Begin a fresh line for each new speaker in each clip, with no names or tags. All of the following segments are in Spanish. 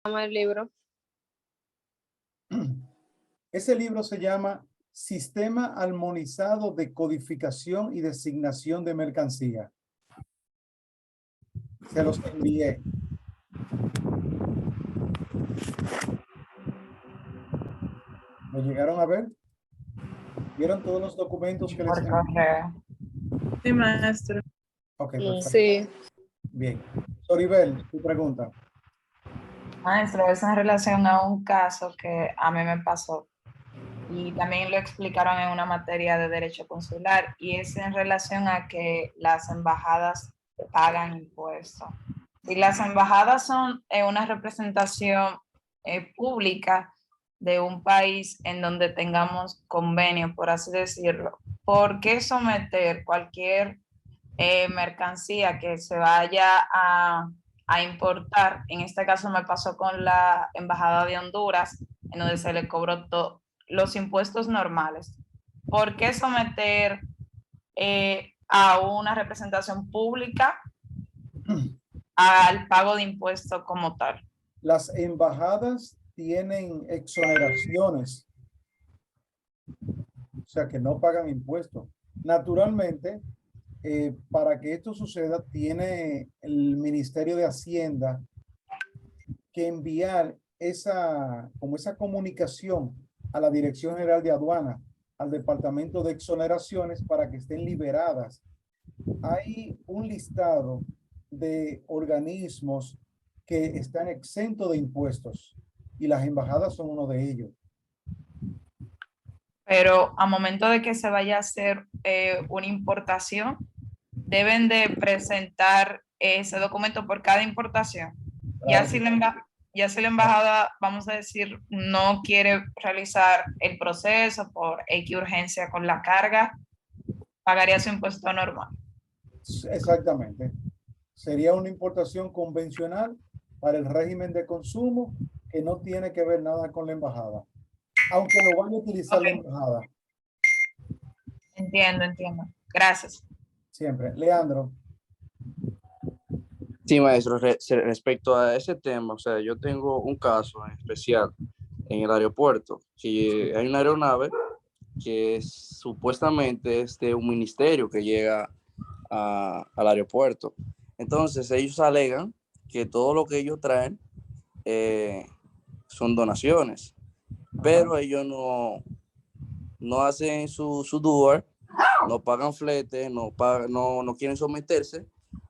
llama el libro?
Ese libro se llama Sistema Armonizado de Codificación y Designación de Mercancía. Se los envié. ¿Me llegaron a ver? ¿Vieron todos los documentos que les
Por
envié?
correo.
Sí, maestro.
Ok, perfecto.
Sí.
Bien. Soribel, tu pregunta.
Maestro, es en relación a un caso que a mí me pasó y también lo explicaron en una materia de derecho consular y es en relación a que las embajadas pagan impuestos. Si las embajadas son una representación pública de un país en donde tengamos convenio, por así decirlo, ¿por qué someter cualquier mercancía que se vaya a importar? En este caso me pasó con la Embajada de Honduras, en donde se le cobró los impuestos normales. ¿Por qué someter a una representación pública al pago de impuestos como tal?
Las embajadas tienen exoneraciones, o sea que no pagan impuestos. Naturalmente, para que esto suceda, tiene el Ministerio de Hacienda que enviar esa comunicación a la Dirección General de Aduana, al Departamento de Exoneraciones, para que estén liberadas. Hay un listado de organismos que están exentos de impuestos y las embajadas son uno de ellos.
Pero a momento de que se vaya a hacer una importación, deben de presentar ese documento por cada importación.
Claro
Ya si la embajada, vamos a decir, no quiere realizar el proceso por X urgencia con la carga, pagaría su impuesto normal.
Exactamente. Sería una importación convencional para el régimen de consumo que no tiene que ver nada con la embajada, aunque lo van a utilizar la embajada.
Entiendo. Gracias.
Siempre. Leandro.
Sí, maestro, respecto a ese tema, o sea, yo tengo un caso en especial en el aeropuerto, que hay una aeronave que supuestamente es de un ministerio que llega al aeropuerto. Entonces, ellos alegan que todo lo que ellos traen son donaciones, pero ellos no hacen su DUAR, no pagan flete, no quieren someterse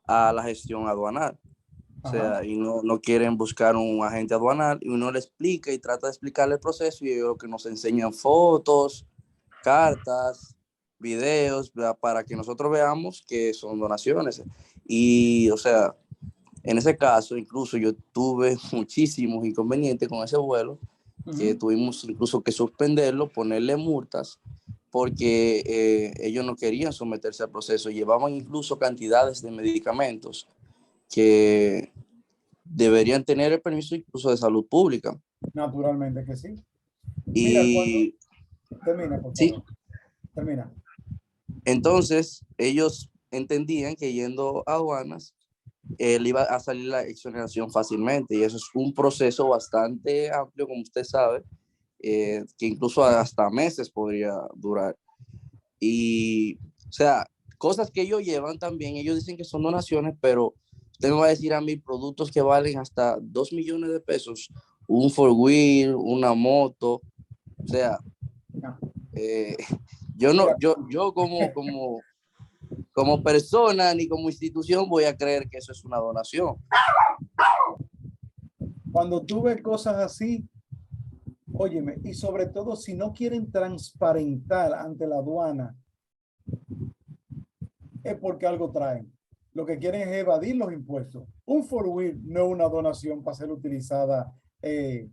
a la gestión aduanal. O sea, y no quieren buscar un agente aduanal y uno le explica y trata de explicarle el proceso y ellos que nos enseñan fotos, cartas, videos, ¿verdad? Para que nosotros veamos que son donaciones. Y, o sea, en ese caso, incluso yo tuve muchísimos inconvenientes con ese vuelo, que tuvimos incluso que suspenderlo, ponerle multas, porque ellos no querían someterse al proceso. Llevaban incluso cantidades de medicamentos que deberían tener el permiso incluso de salud pública.
Naturalmente que sí.
Y
mira, termina, por favor.
Sí.
Termina.
Entonces, ellos entendían que yendo a aduanas, le iba a salir la exoneración fácilmente, y eso es un proceso bastante amplio, como usted sabe, que incluso hasta meses podría durar. Y, o sea, cosas que ellos llevan también, ellos dicen que son donaciones, pero usted me va a decir a mí productos que valen hasta 2 millones de pesos, un four wheel, una moto, o sea, yo como persona ni como institución voy a creer que eso es una donación.
Cuando tú ves cosas así, óyeme, y sobre todo si no quieren transparentar ante la aduana, es porque algo traen. Lo que quieren es evadir los impuestos. Un four wheel no es una donación para ser utilizada en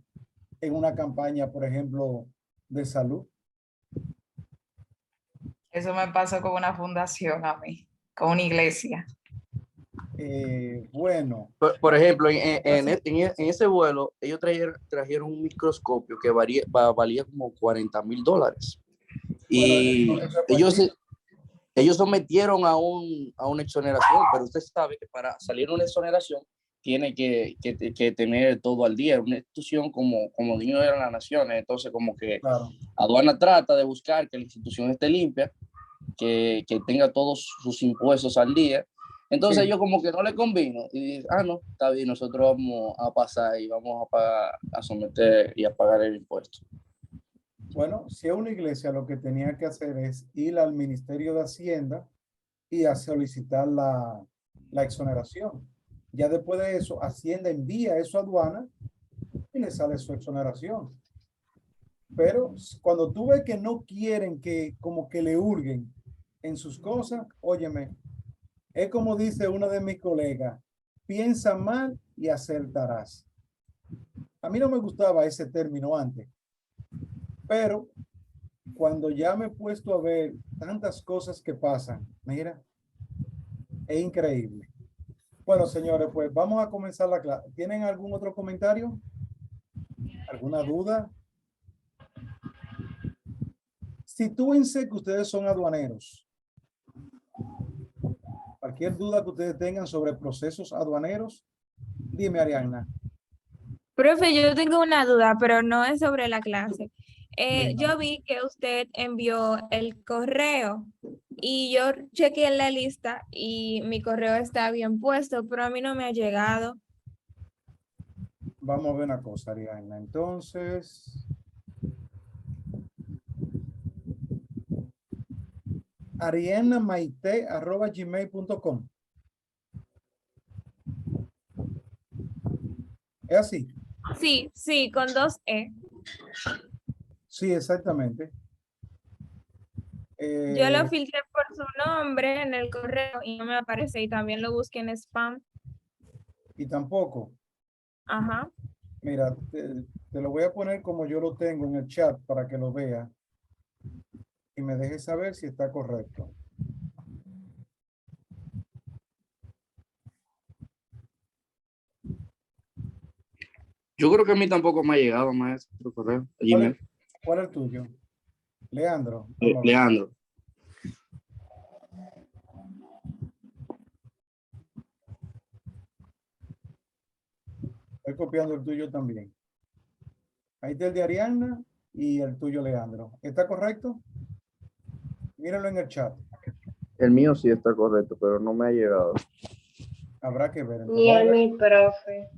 una campaña, por ejemplo, de salud.
Eso me pasó con una fundación a mí, con una iglesia.
Bueno.
Por ejemplo, en ese vuelo, ellos trajeron un microscopio que valía como $40,000. Y
Bueno,
ellos sometieron a una exoneración, pero usted sabe que para salir una exoneración tiene que tener todo al día. Una institución como Niños de las Naciones, entonces como que
Claro.
aduana trata de buscar que la institución esté limpia, que tenga todos sus impuestos al día. Entonces
Sí.
yo como que no le convino y dije, no, está bien, nosotros vamos a pasar y vamos a pagar, a someter y a pagar el impuesto.
Bueno, si es una iglesia, lo que tenía que hacer es ir al Ministerio de Hacienda y a solicitar la exoneración. Ya después de eso, Hacienda envía eso a aduana y le sale su exoneración. Pero cuando tú ves que no quieren que como que le hurguen en sus cosas, óyeme, es como dice una de mis colegas, piensa mal y acertarás. A mí no me gustaba ese término antes, pero cuando ya me he puesto a ver tantas cosas que pasan, mira, es increíble. Bueno, señores, pues vamos a comenzar la clase. ¿Tienen algún otro comentario? ¿Alguna duda? Sitúense que ustedes son aduaneros. Cualquier duda que ustedes tengan sobre procesos aduaneros, dime, Arianna.
Profe, yo tengo una duda, pero no es sobre la clase.
Dime.
Yo vi que usted envió el correo y yo chequeé la lista y mi correo está bien puesto, pero a mí no me ha llegado.
Vamos a ver una cosa, Arianna. Entonces, ariannamaite@gmail.com. ¿Es así?
Sí, sí, con 2 E.
Sí, exactamente.
Yo lo filtré por su nombre en el correo y no me aparece y también lo busqué en spam.
Y tampoco.
Ajá.
Mira, te lo voy a poner como yo lo tengo en el chat para que lo vea y me dejes saber si está correcto.
Yo creo que a mí tampoco me ha llegado, maestro, correo. Gmail.
¿Cuál es el tuyo? Leandro. Vamos a ver.
Leandro.
Estoy copiando el tuyo también. Ahí está el de Arianna y el tuyo, Leandro. ¿Está correcto? Míralo en el chat.
El mío sí está correcto, pero no me ha llegado.
Habrá que ver.
Ni el mi profe.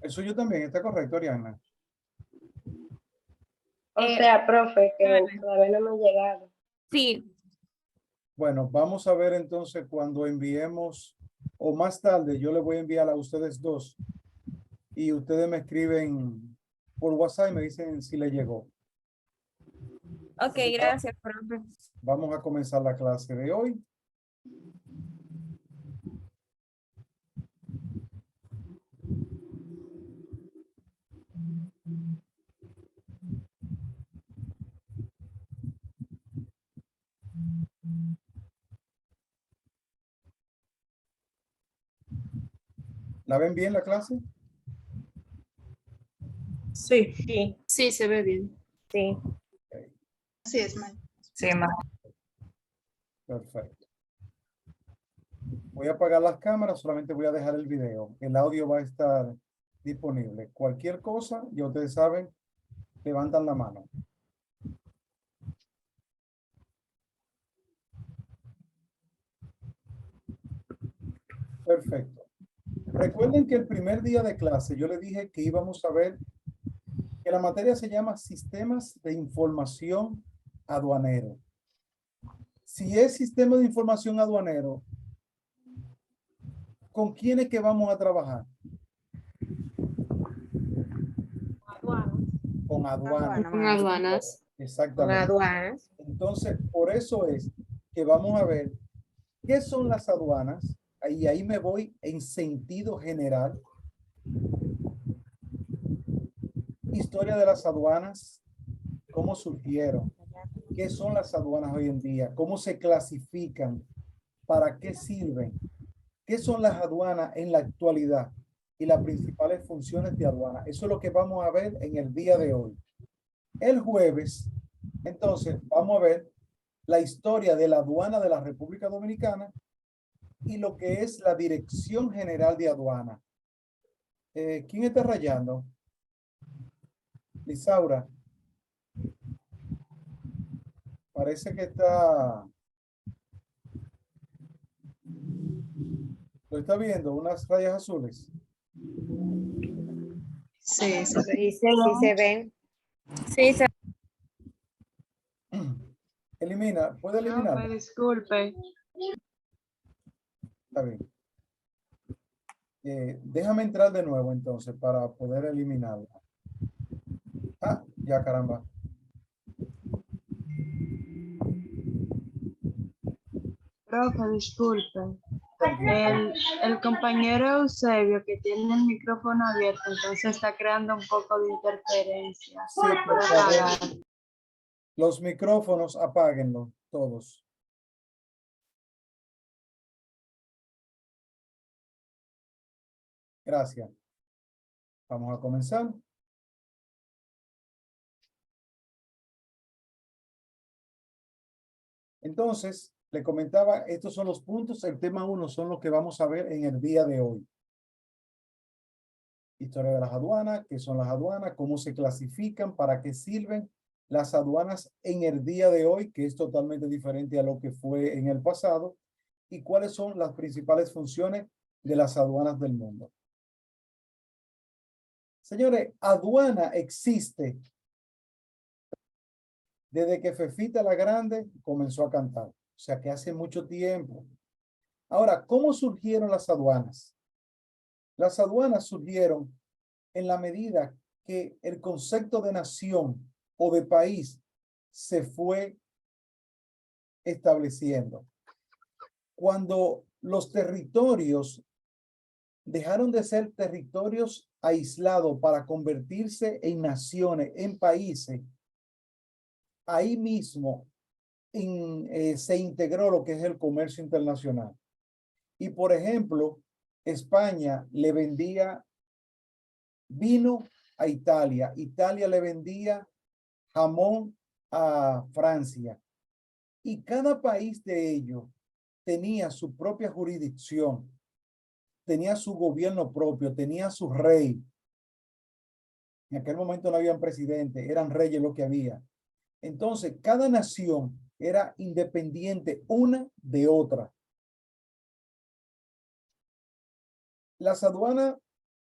El suyo también está correcto, Arianna.
O sea, profe, que todavía no me ha llegado.
Sí,
Bueno, vamos a ver entonces cuando enviemos, o más tarde, yo le voy a enviar a ustedes dos y ustedes me escriben por WhatsApp y me dicen si le llegó.
ok, gracias, profe.
Vamos a comenzar la clase de hoy. ¿La ven bien la clase?
Sí.
Sí,
Sí, se ve bien.
sí.
Así es, May.
Sí, ma.
Perfecto. Voy a apagar las cámaras, solamente voy a dejar el video. El audio va a estar disponible. Cualquier cosa, ya ustedes saben, levantan la mano. Perfecto. Recuerden que el primer día de clase yo les dije que íbamos a ver que la materia se llama Sistemas de Información Aduanero. Si es Sistema de Información Aduanero, ¿con quién es que vamos a trabajar? Con aduanas.
Con aduanas.
Exactamente.
Aduanas.
Entonces, por eso es que vamos a ver qué son las aduanas. Y ahí me voy en sentido general. Historia de las aduanas, cómo surgieron, qué son las aduanas hoy en día, cómo se clasifican, para qué sirven, qué son las aduanas en la actualidad y las principales funciones de aduana. Eso es lo que vamos a ver en el día de hoy. El jueves, entonces, vamos a ver la historia de la aduana de la República Dominicana y lo que es la Dirección General de Aduana. ¿Quién está rayando? Lisaura. Parece que está... ¿Lo está viendo? Unas rayas azules.
Sí, se ve.
Sí, sí se ven.
Sí,
Elimina. ¿Puede
Profe,
eliminarla?
disculpe.
Está bien. Déjame entrar de nuevo entonces para poder eliminarla. Ah, ya caramba.
Profe, disculpe.
Tranquilo.
El compañero Eusebio que tiene el micrófono abierto, entonces está creando un poco de interferencia.
Sí,
Lo
por
puede
favor.
apagar.
Los micrófonos apáguenlo todos. Gracias. Vamos a comenzar. Entonces, le comentaba, estos son los puntos. El tema 1 son los que vamos a ver en el día de hoy. Historia de las aduanas, qué son las aduanas, cómo se clasifican, para qué sirven las aduanas en el día de hoy, que es totalmente diferente a lo que fue en el pasado, y cuáles son las principales funciones de las aduanas del mundo. Señores, aduana existe desde que Fefita la Grande comenzó a cantar, o sea que hace mucho tiempo. Ahora, ¿cómo surgieron las aduanas? Las aduanas surgieron en la medida que el concepto de nación o de país se fue estableciendo. Cuando los territorios dejaron de ser territorios aislados para convertirse en naciones, en países, ahí mismo se integró lo que es el comercio internacional. Y por ejemplo, España le vendía vino a Italia, Italia le vendía jamón a Francia. Y cada país de ellos tenía su propia jurisdicción, tenía su gobierno propio, tenía su rey. En aquel momento no habían presidente, eran reyes lo que había. Entonces, cada nación era independiente una de otra. Las aduanas,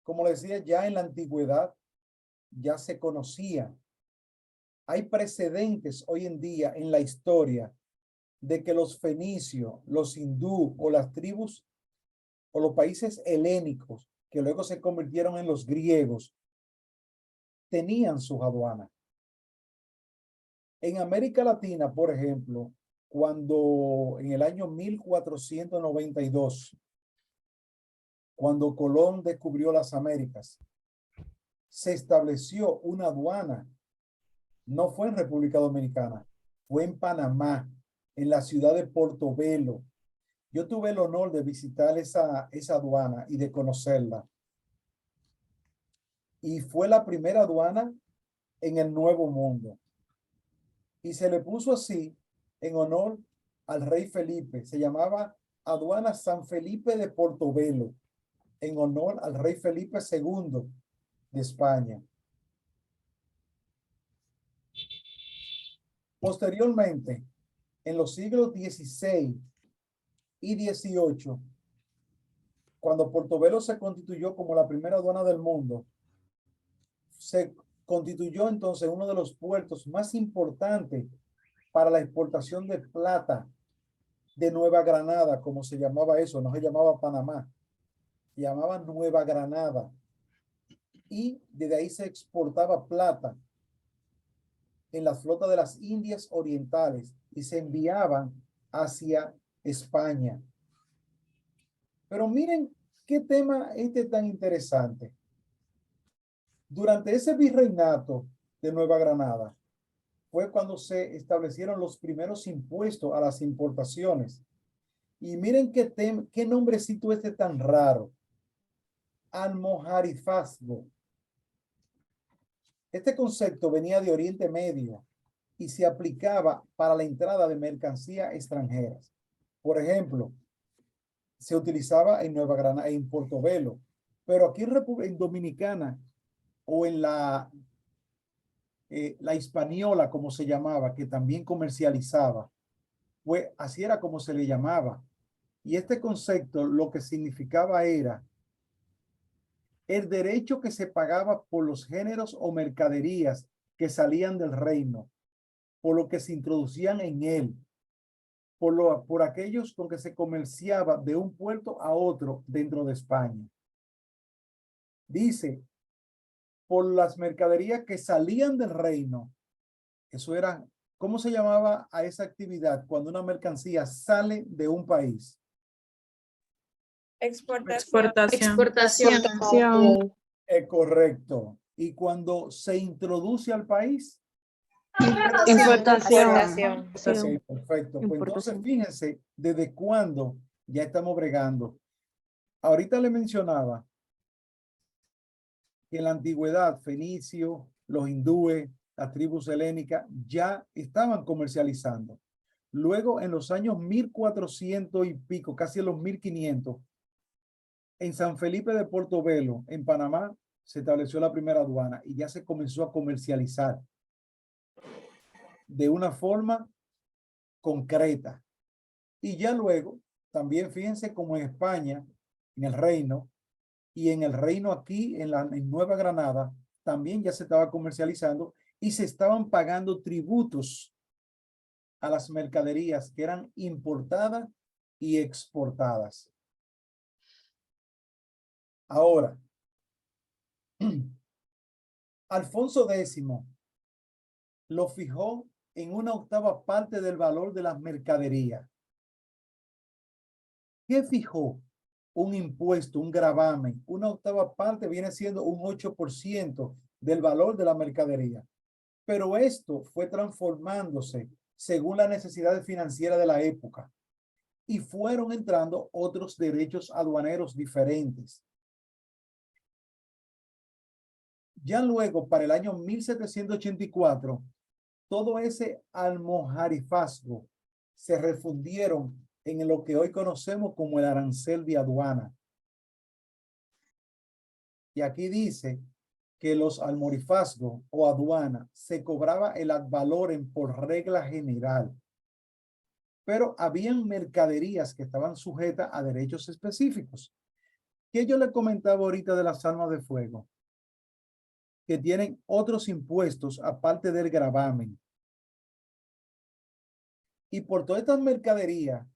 como les decía, ya en la antigüedad ya se conocían. Hay precedentes hoy en día en la historia de que los fenicios, los hindú o las tribus o los países helénicos que luego se convirtieron en los griegos tenían sus aduanas. En América Latina, por ejemplo, cuando en el año 1492, cuando Colón descubrió las Américas, se estableció una aduana. No fue en República Dominicana, fue en Panamá, en la ciudad de Portobelo. Yo tuve el honor de visitar esa aduana y de conocerla. Y fue la primera aduana en el Nuevo Mundo. Y se le puso así en honor al rey Felipe. Se llamaba Aduana San Felipe de Portobelo, en honor al rey Felipe II de España. Posteriormente, en los siglos XVI y XVIII, cuando Portobelo se constituyó como la primera aduana del mundo, se constituyó entonces uno de los puertos más importantes para la exportación de plata de Nueva Granada, como se llamaba eso, no se llamaba Panamá, se llamaba Nueva Granada. Y desde ahí se exportaba plata en la flota de las Indias Orientales y se enviaban hacia España. Pero miren qué tema tan interesante. Durante ese virreinato de Nueva Granada fue cuando se establecieron los primeros impuestos a las importaciones. Y miren qué nombrecito tan raro. Almojarifazgo. Este concepto venía de Oriente Medio y se aplicaba para la entrada de mercancías extranjeras. Por ejemplo, se utilizaba en Nueva Granada, en Portobelo, Pero aquí en Dominicana o en la hispaniola, como se llamaba, que también comercializaba, pues así era como se le llamaba. Y este concepto lo que significaba era el derecho que se pagaba por los géneros o mercaderías que salían del reino, por lo que se introducían en él, por aquellos con que se comerciaba de un puerto a otro dentro de España. Dice, por las mercaderías que salían del reino, eso era, ¿cómo se llamaba a esa actividad cuando una mercancía sale de un país?
Exportación.
Exportación.
Es correcto. Y cuando se introduce al país,
Importación.
ok, perfecto. Pues entonces fíjense desde cuándo ya estamos bregando. Ahorita le mencionaba que en la antigüedad, fenicio, los hindúes, las tribus helénicas ya estaban comercializando. Luego, en los años 1400 y pico, casi en los 1500, en San Felipe de Portobelo, en Panamá, se estableció la primera aduana y ya se comenzó a comercializar de una forma concreta. Y ya luego, también fíjense como en España, en el Reino, y en el Reino aquí, en Nueva Granada, también ya se estaba comercializando y se estaban pagando tributos a las mercaderías que eran importadas y exportadas. Ahora, Alfonso X lo fijó en una octava parte del valor de las mercaderías. ¿Qué fijó? Un impuesto, un gravamen. Una octava parte viene siendo un 8% del valor de la mercadería. Pero esto fue transformándose según las necesidades financieras de la época y fueron entrando otros derechos aduaneros diferentes. Ya luego, para el año 1784, todo ese almojarifazgo se refundieron en lo que hoy conocemos como el arancel de aduana. Y aquí dice que los almorifazgos o aduana se cobraba el ad valorem por regla general. Pero habían mercaderías que estaban sujetas a derechos específicos. Que yo le comentaba ahorita de las armas de fuego, que tienen otros impuestos aparte del gravamen. Y por todas estas mercaderías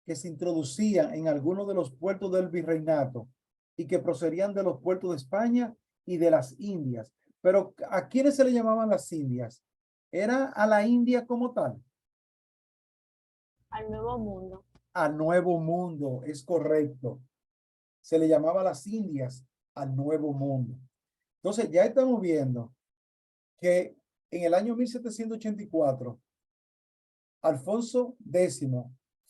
que se introducían en algunos de los puertos del virreinato y que procedían de los puertos de España y de las Indias. Pero ¿a quiénes se le llamaban las Indias? ¿Era a la India como tal?
Al Nuevo Mundo.
Al Nuevo Mundo, es correcto. Se le llamaba las Indias al Nuevo Mundo. Entonces ya estamos viendo que en el año 1784, Alfonso X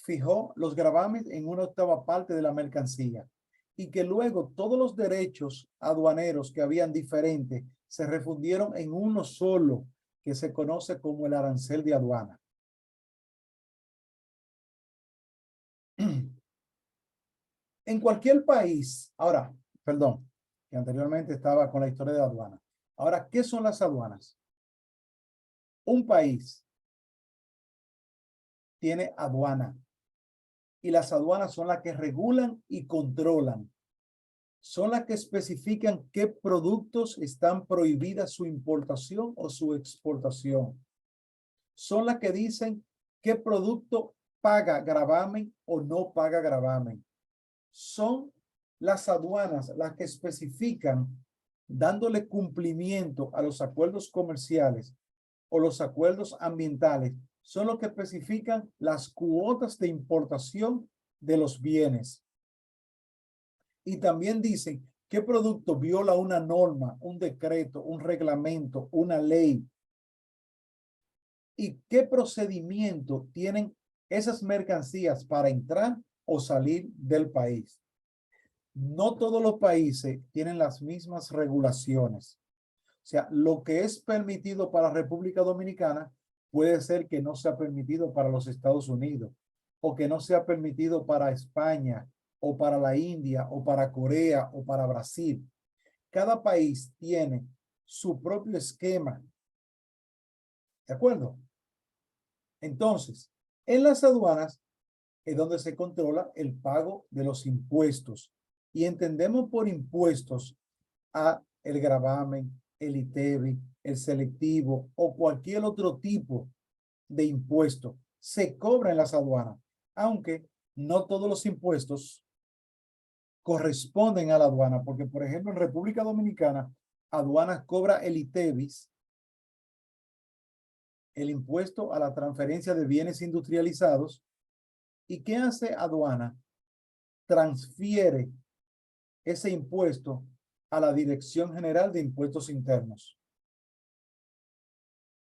fijó los gravames en una octava parte de la mercancía y que luego todos los derechos aduaneros que habían diferentes se refundieron en uno solo que se conoce como el arancel de aduana. En cualquier país, ahora, perdón, que anteriormente estaba con la historia de aduana. Ahora, ¿qué son las aduanas? Un país tiene aduana y las aduanas son las que regulan y controlan. Son las que especifican qué productos están prohibidas su importación o su exportación. Son las que dicen qué producto paga gravamen o no paga gravamen. Son las aduanas las que especifican, dándole cumplimiento a los acuerdos comerciales o los acuerdos ambientales, son los que especifican las cuotas de importación de los bienes. Y también dicen qué producto viola una norma, un decreto, un reglamento, una ley. Y qué procedimiento tienen esas mercancías para entrar o salir del país. No todos los países tienen las mismas regulaciones. O sea, lo que es permitido para República Dominicana puede ser que no sea permitido para los Estados Unidos o que no sea permitido para España o para la India, o para Corea, o para Brasil. Cada país tiene su propio esquema. ¿De acuerdo? Entonces, en las aduanas es donde se controla el pago de los impuestos. Y entendemos por impuestos a el gravamen, el ITEVI, el selectivo o cualquier otro tipo de impuesto. Se cobra en las aduanas, aunque no todos los impuestos corresponden a la aduana, porque por ejemplo en República Dominicana, aduanas cobra el ITEVIS, el impuesto a la transferencia de bienes industrializados. ¿Y qué hace aduana? Transfiere ese impuesto a la Dirección General de Impuestos Internos.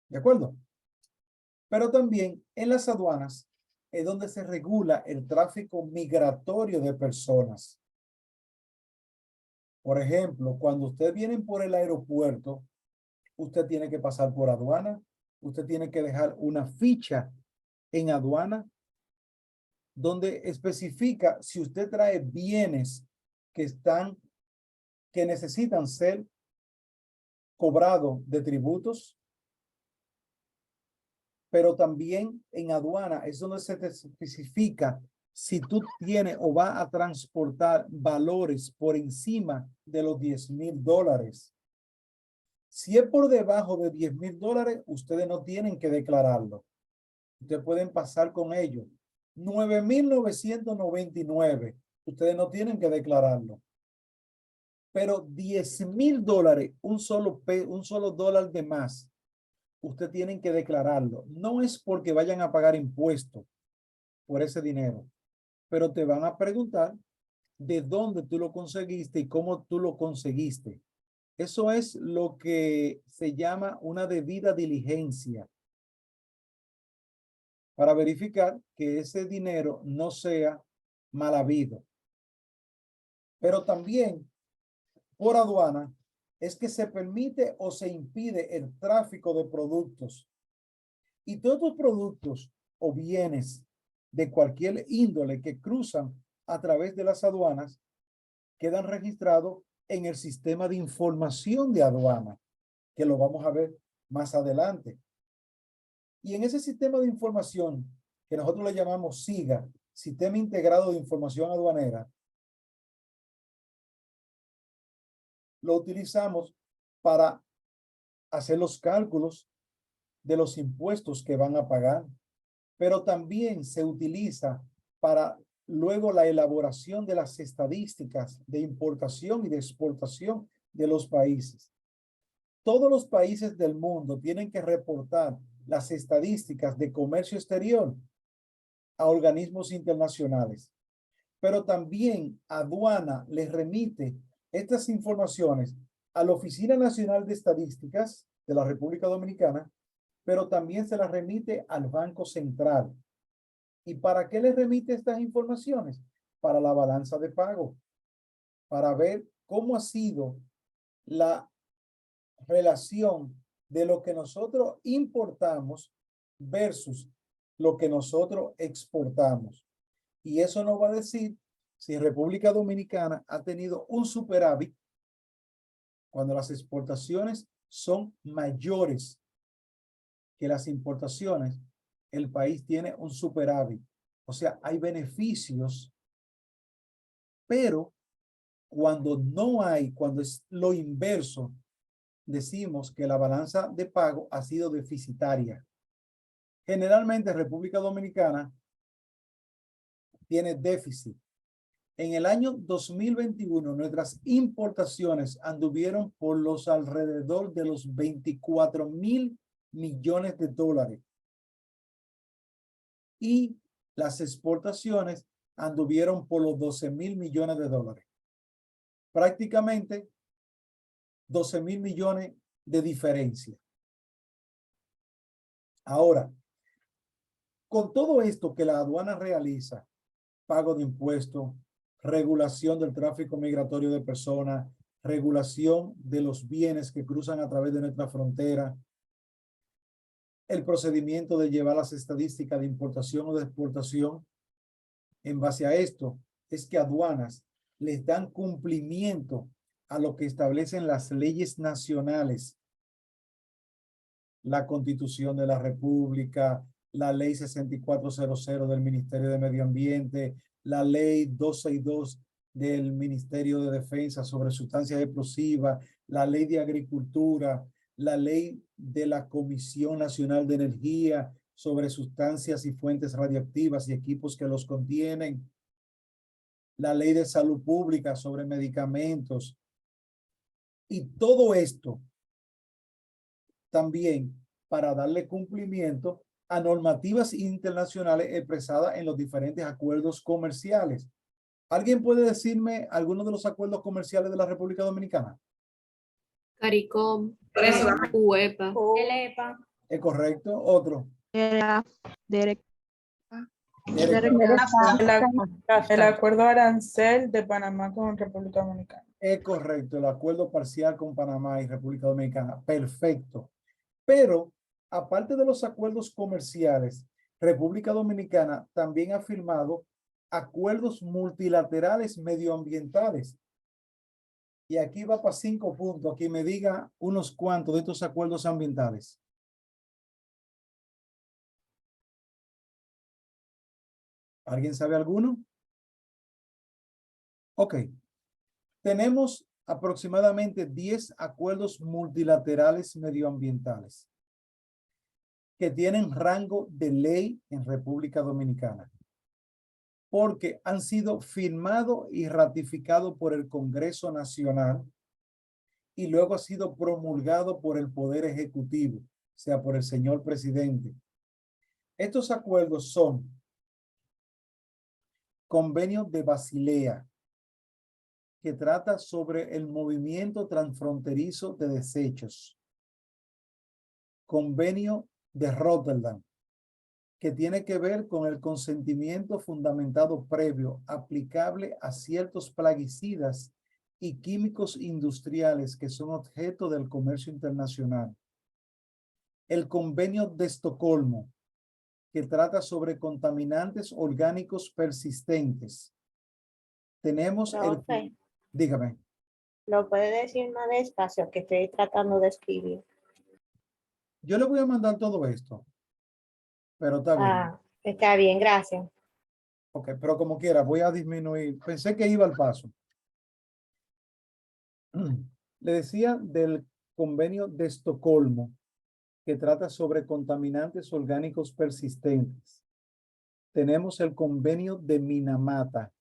¿De acuerdo? Pero también en las aduanas es donde se regula el tráfico migratorio de personas. Por ejemplo, cuando ustedes vienen por el aeropuerto, usted tiene que pasar por aduana, usted tiene que dejar una ficha en aduana donde especifica si usted trae bienes que necesitan ser cobrados de tributos, pero también en aduana es donde se te especifica si tú tienes o vas a transportar valores por encima de los $10,000. Si es por debajo de $10,000, ustedes no tienen que declararlo. Ustedes pueden pasar con ello. 9,999, ustedes no tienen que declararlo. Pero $10,000, un solo dólar de más, ustedes tienen que declararlo. No es porque vayan a pagar impuestos por ese dinero, pero te van a preguntar de dónde tú lo conseguiste y cómo tú lo conseguiste. Eso es lo que se llama una debida diligencia para verificar que ese dinero no sea mal habido. Pero también por aduana es que se permite o se impide el tráfico de productos. Y todos los productos o bienes de cualquier índole que cruzan a través de las aduanas quedan registrados en el sistema de información de aduana, que lo vamos a ver más adelante. Y en ese sistema de información, que nosotros le llamamos SIGA, Sistema Integrado de Información Aduanera, lo utilizamos para hacer los cálculos de los impuestos que van a pagar, pero también se utiliza para luego la elaboración de las estadísticas de importación y de exportación de los países. Todos los países del mundo tienen que reportar las estadísticas de comercio exterior a organismos internacionales, pero también aduana les remite estas informaciones a la Oficina Nacional de Estadísticas de la República Dominicana, pero también se las remite al Banco Central. ¿Y para qué les remite estas informaciones? Para la balanza de pago, para ver cómo ha sido la relación de lo que nosotros importamos versus lo que nosotros exportamos. Y eso nos va a decir si República Dominicana ha tenido un superávit cuando las exportaciones son mayores que las importaciones. El país tiene un superávit. O sea, hay beneficios, pero cuando no hay, cuando es lo inverso, decimos que la balanza de pago ha sido deficitaria. Generalmente República Dominicana tiene déficit. En el año 2021, nuestras importaciones anduvieron por los alrededor de los 24,000 millones de dólares. Y las exportaciones anduvieron por los 12,000 millones de dólares. Prácticamente 12,000 millones de diferencia. Ahora, con todo esto que la aduana realiza, pago de impuestos, regulación del tráfico migratorio de personas, regulación de los bienes que cruzan a través de nuestra frontera, el procedimiento de llevar las estadísticas de importación o de exportación. En base a esto, es que aduanas les dan cumplimiento a lo que establecen las leyes nacionales, la Constitución de la República, la Ley 6400 del Ministerio de Medio Ambiente, la Ley 262 del Ministerio de Defensa sobre sustancias explosivas, la Ley de Agricultura, la Ley de la Comisión Nacional de Energía sobre sustancias y fuentes radiactivas y equipos que los contienen, la Ley de Salud Pública sobre medicamentos. Y todo esto también para darle cumplimiento a normativas internacionales expresadas en los diferentes acuerdos comerciales. ¿Alguien puede decirme algunos de los acuerdos comerciales de la República Dominicana?
CARICOM,
Eso.
UEPA,
El EPA.
¿Es correcto? Otro.
El acuerdo arancel de Panamá con República Dominicana.
Es correcto, el acuerdo parcial con Panamá y República Dominicana. Perfecto. Pero, aparte de los acuerdos comerciales, República Dominicana también ha firmado acuerdos multilaterales medioambientales. Y aquí va para 5 puntos. Aquí me diga unos cuantos de estos acuerdos ambientales. ¿Alguien sabe alguno? Ok. Tenemos aproximadamente 10 acuerdos multilaterales medioambientales que tienen rango de ley en República Dominicana, porque han sido firmados y ratificados por el Congreso Nacional y luego ha sido promulgado por el Poder Ejecutivo, o sea, por el señor presidente. Estos acuerdos son Convenio de Basilea, que trata sobre el movimiento transfronterizo de desechos. Convenio de Rotterdam, que tiene que ver con el consentimiento fundamentado previo aplicable a ciertos plaguicidas y químicos industriales que son objeto del comercio internacional. El Convenio de Estocolmo, que trata sobre contaminantes orgánicos persistentes. Tenemos
Profe,
Dígame.
¿lo puede decir más despacio que estoy tratando de escribir?
Yo le voy a mandar todo esto, pero está bien.
Está bien, gracias.
Ok, pero como quiera, voy a disminuir. Pensé que iba al paso. Le decía del Convenio de Estocolmo, que trata sobre contaminantes orgánicos persistentes. Tenemos el Convenio de Minamata,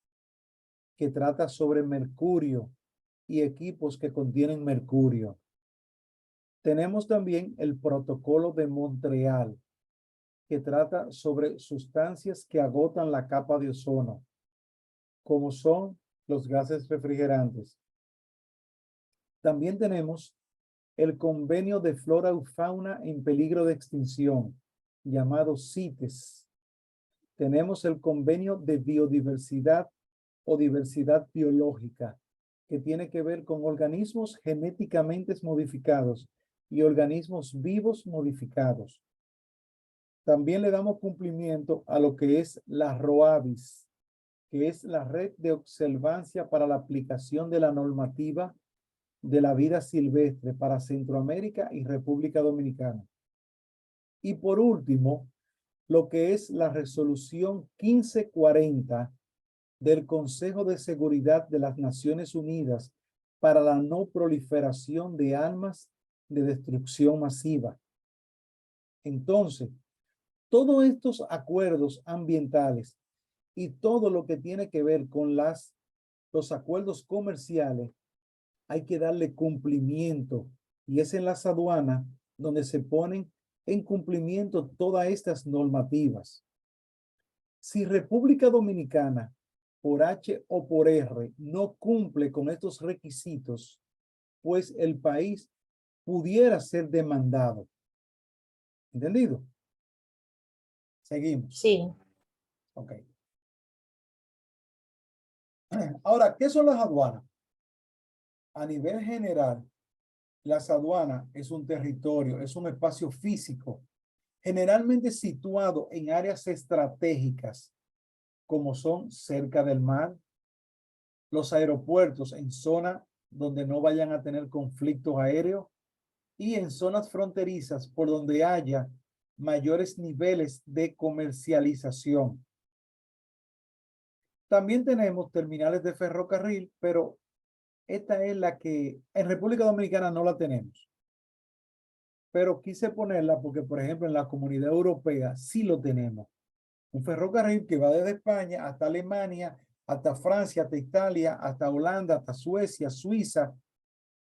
que trata sobre mercurio y equipos que contienen mercurio. Tenemos también el Protocolo de Montreal, que trata sobre sustancias que agotan la capa de ozono, como son los gases refrigerantes. También tenemos el Convenio de Flora y Fauna en Peligro de Extinción, llamado CITES. Tenemos el Convenio de Biodiversidad o Diversidad Biológica, que tiene que ver con organismos genéticamente modificados y organismos vivos modificados. También le damos cumplimiento a lo que es la ROABIS, que es la Red de Observancia para la Aplicación de la Normativa de la Vida Silvestre para Centroamérica y República Dominicana. Y por último, lo que es la Resolución 1540 del Consejo de Seguridad de las Naciones Unidas para la no proliferación de armas de destrucción masiva. Entonces, todos estos acuerdos ambientales y todo lo que tiene que ver con los acuerdos comerciales, hay que darle cumplimiento, y es en las aduanas donde se ponen en cumplimiento todas estas normativas. Si República Dominicana, por H o por R, no cumple con estos requisitos, pues el país pudiera ser demandado. ¿Entendido? Seguimos.
Sí.
Ok. Ahora, ¿qué son las aduanas? A nivel general, las aduanas es un territorio, es un espacio físico, generalmente situado en áreas estratégicas, como son cerca del mar, los aeropuertos en zonas donde no vayan a tener conflictos aéreos y en zonas fronterizas por donde haya mayores niveles de comercialización. También tenemos terminales de ferrocarril, pero esta es la que en República Dominicana no la tenemos. Pero quise ponerla porque, por ejemplo, en la Comunidad Europea sí lo tenemos. Un ferrocarril que va desde España hasta Alemania, hasta Francia, hasta Italia, hasta Holanda, hasta Suecia, Suiza.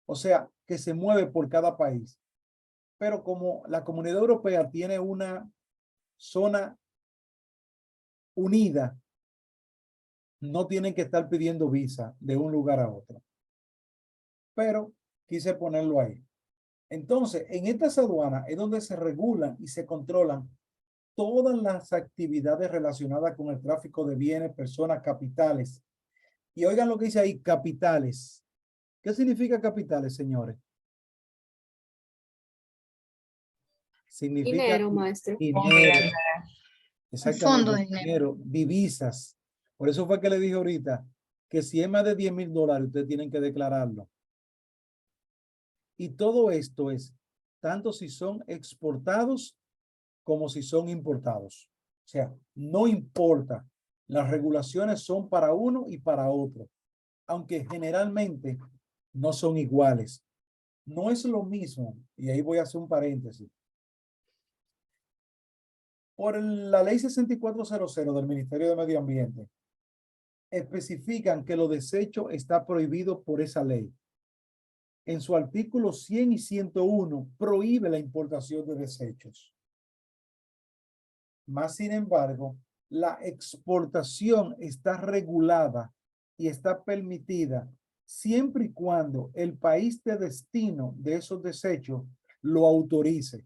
O sea, que se mueve por cada país. Pero como la Comunidad Europea tiene una zona unida, no tienen que estar pidiendo visa de un lugar a otro. Pero quise ponerlo ahí. Entonces, en estas aduanas es donde se regulan y se controlan todas las actividades relacionadas con el tráfico de bienes, personas, capitales. Y oigan lo que dice ahí, capitales. ¿Qué significa capitales, señores? Significa
Dinero, maestro.
dinero. Exactamente,
fondo de
dinero, divisas. Por eso fue que le dije ahorita que si es más de $10,000, ustedes tienen que declararlo. Y todo esto es tanto si son exportados como si son importados. O sea, no importa. Las regulaciones son para uno y para otro, aunque generalmente no son iguales. No es lo mismo, y ahí voy a hacer un paréntesis. Por la ley 6400 del Ministerio de Medio Ambiente, especifican que los desechos está prohibido por esa ley. En su artículo 100 y 101 prohíbe la importación de desechos. Más sin embargo, la exportación está regulada y está permitida siempre y cuando el país de destino de esos desechos lo autorice.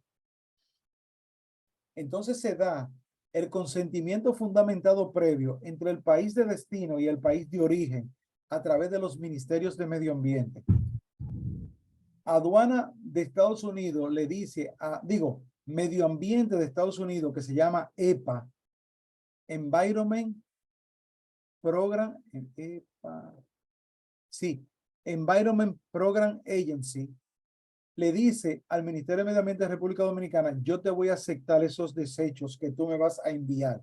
Entonces se da el consentimiento fundamentado previo entre el país de destino y el país de origen a través de los ministerios de medio ambiente. Aduana de Estados Unidos le dice medio ambiente de Estados Unidos, que se llama EPA, Environment Program, Environment Program Agency, le dice al Ministerio de Medio Ambiente de República Dominicana, yo te voy a aceptar esos desechos que tú me vas a enviar.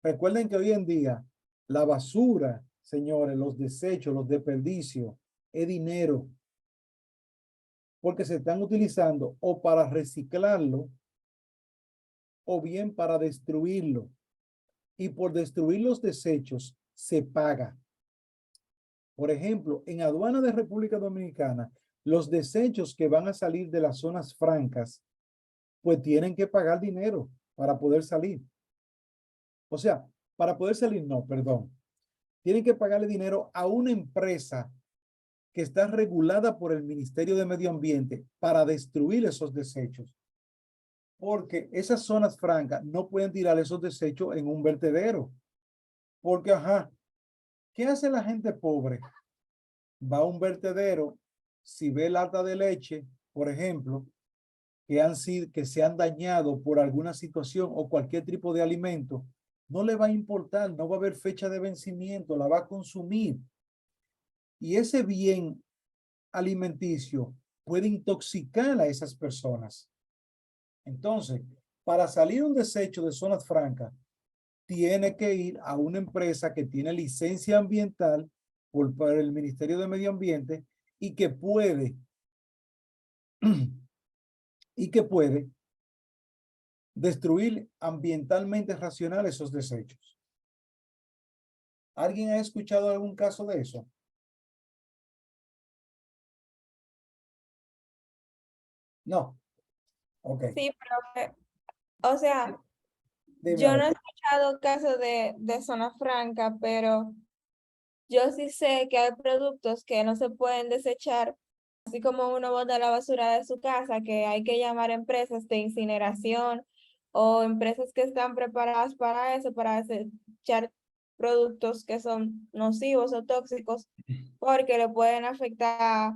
Recuerden que hoy en día la basura, señores, los desechos, los desperdicios, es dinero, porque se están utilizando o para reciclarlo o bien para destruirlo. Y por destruir los desechos se paga. Por ejemplo, en aduana de República Dominicana, los desechos que van a salir de las zonas francas, pues tienen que pagar dinero para poder salir. O sea, para poder salir, no, perdón. Tienen que pagarle dinero a una empresa que está regulada por el Ministerio de Medio Ambiente para destruir esos desechos. Porque esas zonas francas no pueden tirar esos desechos en un vertedero. Porque, ¿qué hace la gente pobre? Va a un vertedero, si ve lata de leche, por ejemplo, que se han dañado por alguna situación o cualquier tipo de alimento, no le va a importar, no va a haber fecha de vencimiento, la va a consumir. Y ese bien alimenticio puede intoxicar a esas personas. Entonces, para salir un desecho de zonas francas, tiene que ir a una empresa que tiene licencia ambiental por el Ministerio de Medio Ambiente y que puede destruir ambientalmente racional esos desechos. ¿Alguien ha escuchado algún caso de eso? No. Ok.
Sí, profe. O sea,
Dime,
yo
a
no he
ver.
escuchado casos de zona franca, pero yo sí sé que hay productos que no se pueden desechar, así como uno bota la basura de su casa, que hay que llamar a empresas de incineración o empresas que están preparadas para eso, para desechar productos que son nocivos o tóxicos, porque le pueden afectar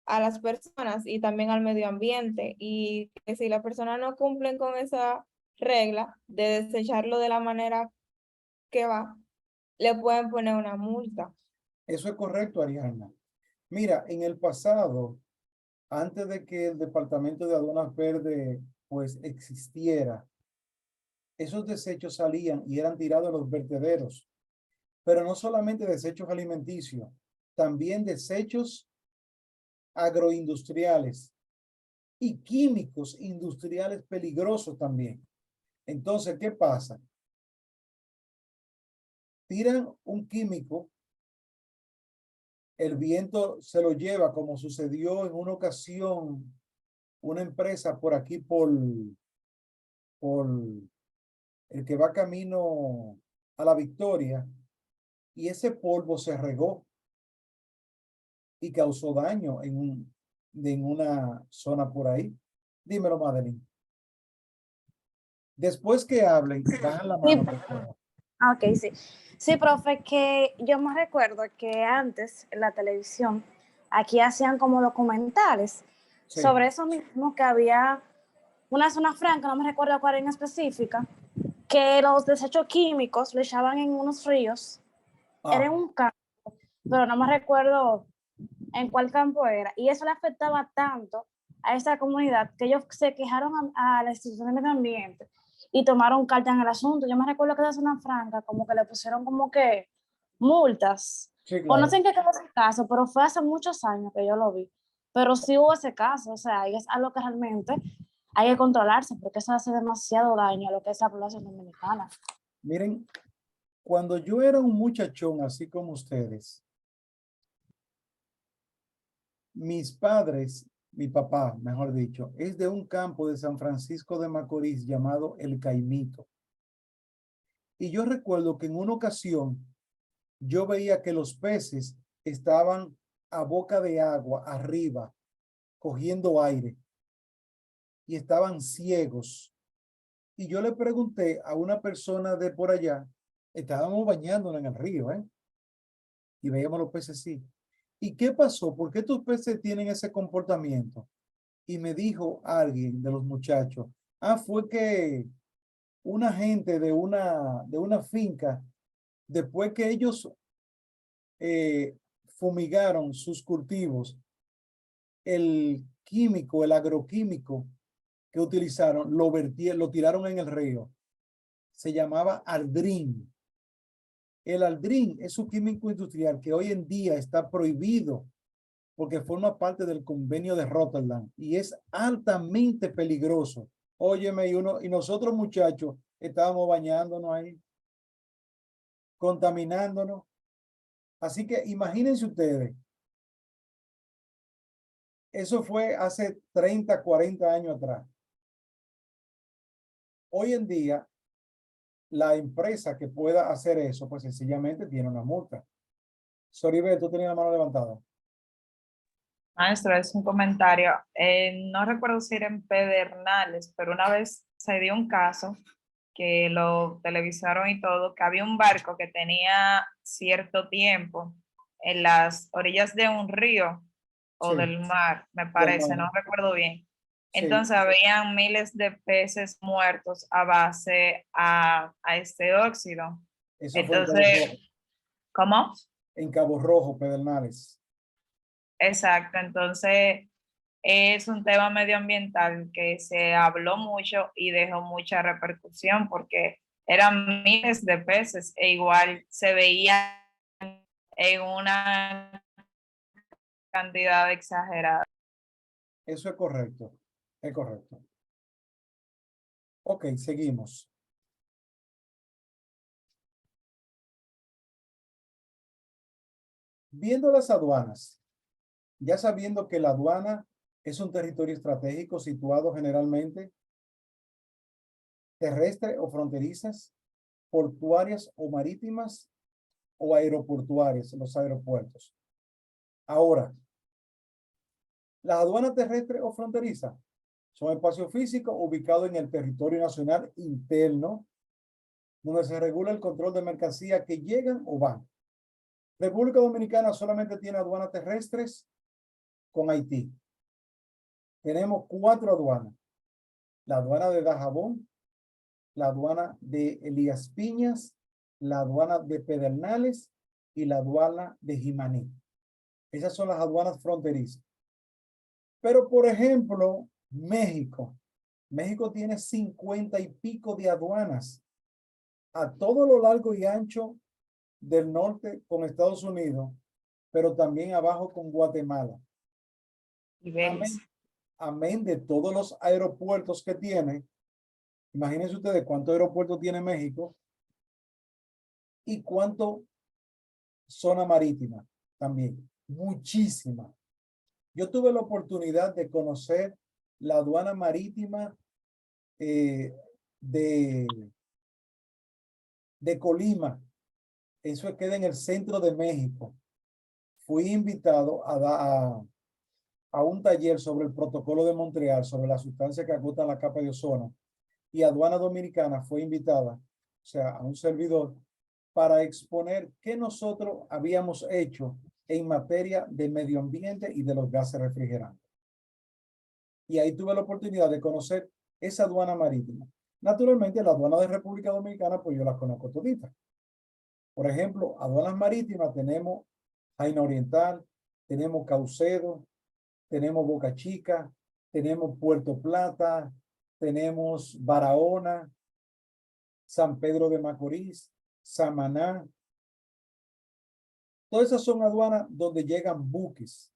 a las personas y también al medio ambiente. Y que si las personas no cumplen con esa regla de desecharlo de la manera que va, le pueden poner una multa.
Eso es correcto, Ariana. Mira, en el pasado, antes de que el Departamento de Aduanas Verde pues existiera, esos desechos salían y eran tirados a los vertederos, pero no solamente desechos alimenticios, también desechos agroindustriales y químicos industriales peligrosos también. Entonces, ¿qué pasa? Tiran un químico, el viento se lo lleva, como sucedió en una ocasión, una empresa por aquí, por el que va camino a la Victoria, y ese polvo se regó y causó daño en una zona por ahí. Dímelo, Madeline. Después que hablen, bajan la mano, por favor.
Ah, ok, sí. Sí, profe, que yo me recuerdo que antes en la televisión aquí hacían como documentales
Sí.
sobre eso mismo, que había una zona franca, no me recuerdo cuál en específica, que los desechos químicos lo echaban en unos ríos. Era en un campo, pero no me recuerdo en cuál campo era. Y eso le afectaba tanto a esa comunidad que ellos se quejaron a la institución de medio ambiente y tomaron carta en el asunto. Yo me recuerdo que esa zona franca como que le pusieron como que multas.
Sí,
O no
claro.
sé en qué quedó ese caso, pero fue hace muchos años que yo lo vi. Pero sí hubo ese caso, o sea, y es algo que realmente hay que controlarse porque eso hace demasiado daño a lo que es la población dominicana.
Miren, cuando yo era un muchachón, así como ustedes, mis padres, mi papá, mejor dicho, es de un campo de San Francisco de Macorís llamado El Caimito. Y yo recuerdo que en una ocasión yo veía que los peces estaban a boca de agua, arriba, cogiendo aire, y estaban ciegos. Y yo le pregunté a una persona de por allá, estábamos bañándonos en el río, y veíamos los peces así. ¿Y qué pasó? ¿Por qué estos peces tienen ese comportamiento? Y me dijo alguien de los muchachos, fue que una gente de una finca, después que ellos fumigaron sus cultivos, el químico, el agroquímico que utilizaron, lo tiraron en el río. Se llamaba aldrin. El aldrin es un químico industrial que hoy en día está prohibido porque forma parte del convenio de Rotterdam y es altamente peligroso. Óyeme, y nosotros muchachos estábamos bañándonos ahí, contaminándonos. Así que imagínense ustedes, eso fue hace 30, 40 años atrás. Hoy en día, la empresa que pueda hacer eso, pues sencillamente tiene una multa. Soribel, tú tenías la mano levantada.
Maestro, es un comentario. No recuerdo si era en Pedernales, pero una vez se dio un caso que lo televisaron y todo, que había un barco que tenía cierto tiempo en las orillas de un río o
Sí,
del mar, me
del
parece,
mar.
no recuerdo bien.
Sí,
Entonces habían miles de peces muertos a base a este óxido.
eso fue en Cabo
Entonces,
Rojo.
¿cómo?
En Cabo Rojo, Pedernales.
Exacto, entonces es un tema medioambiental que se habló mucho y dejó mucha repercusión porque eran miles de peces e igual se veía en una cantidad exagerada.
Eso es correcto. Es correcto. Ok, seguimos. Viendo las aduanas, ya sabiendo que la aduana es un territorio estratégico situado generalmente terrestre o fronterizas, portuarias o marítimas o aeroportuarias, los aeropuertos. Ahora, las aduanas terrestres o fronterizas son espacios físicos ubicados en el territorio nacional interno, donde se regula el control de mercancías que llegan o van. República Dominicana solamente tiene aduanas terrestres con Haití. Tenemos 4 aduanas. La aduana de Dajabón, la aduana de Elías Piñas, la aduana de Pedernales y la aduana de Jimaní. Esas son las aduanas fronterizas. Pero, por ejemplo, México. México tiene 50 y pico de aduanas a todo lo largo y ancho del norte con Estados Unidos, pero también abajo con Guatemala.
Y Belice.
Amén de todos los aeropuertos que tiene. Imagínense ustedes cuántos aeropuertos tiene México y cuánto zona marítima también. Muchísima. Yo tuve la oportunidad de conocer la aduana marítima de Colima. Eso queda en el centro de México. Fui invitado a un taller sobre el protocolo de Montreal, sobre la sustancia que agotan la capa de ozono, y Aduana Dominicana fue invitada, o sea, a un servidor, para exponer qué nosotros habíamos hecho en materia de medio ambiente y de los gases refrigerantes. Y ahí tuve la oportunidad de conocer esa aduana marítima. Naturalmente, la aduana de República Dominicana, pues yo las conozco toditas. Por ejemplo, aduanas marítimas tenemos Jaina Oriental, tenemos Caucedo, tenemos Boca Chica, tenemos Puerto Plata, tenemos Barahona, San Pedro de Macorís, Samaná. Todas esas son aduanas donde llegan buques,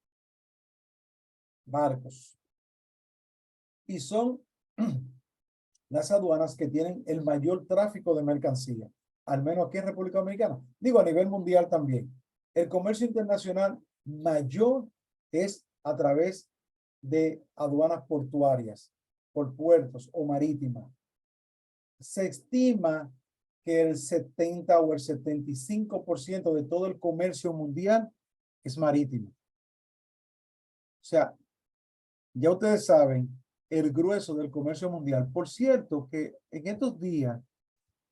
barcos. Y son las aduanas que tienen el mayor tráfico de mercancía, al menos aquí en República Dominicana. Digo, a nivel mundial también. El comercio internacional mayor es a través de aduanas portuarias, por puertos o marítimas. Se estima que el 70 o el 75% de todo el comercio mundial es marítimo. O sea, ya ustedes saben el grueso del comercio mundial. Por cierto, que en estos días,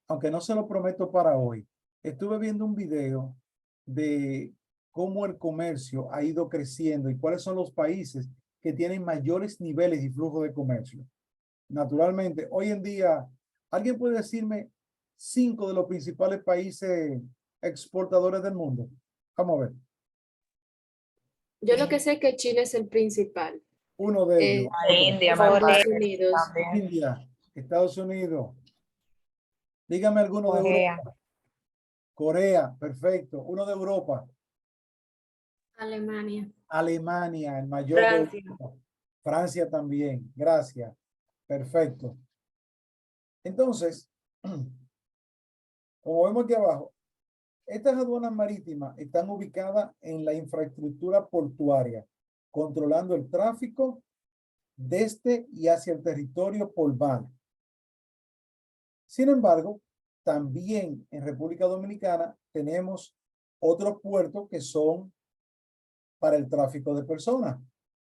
aunque no se lo prometo para hoy, estuve viendo un video de cómo el comercio ha ido creciendo y cuáles son los países que tienen mayores niveles y flujo de comercio. Naturalmente, hoy en día, ¿alguien puede decirme 5 de los principales países exportadores del mundo? Vamos a ver.
Yo lo que sé es que China es el principal.
Uno de ellos.
India,
Estados
me
Unidos.
también.
India, Estados Unidos. Dígame alguno de
Corea.
Europa. Corea, perfecto. Uno de Europa.
Alemania.
Alemania, el mayor
Francia.
de Europa. Francia también. Gracias. Perfecto. Entonces, como vemos aquí abajo, estas aduanas marítimas están ubicadas en la infraestructura portuaria, controlando el tráfico desde y hacia el territorio por mar. Sin embargo, también en República Dominicana tenemos otros puertos que son para el tráfico de personas.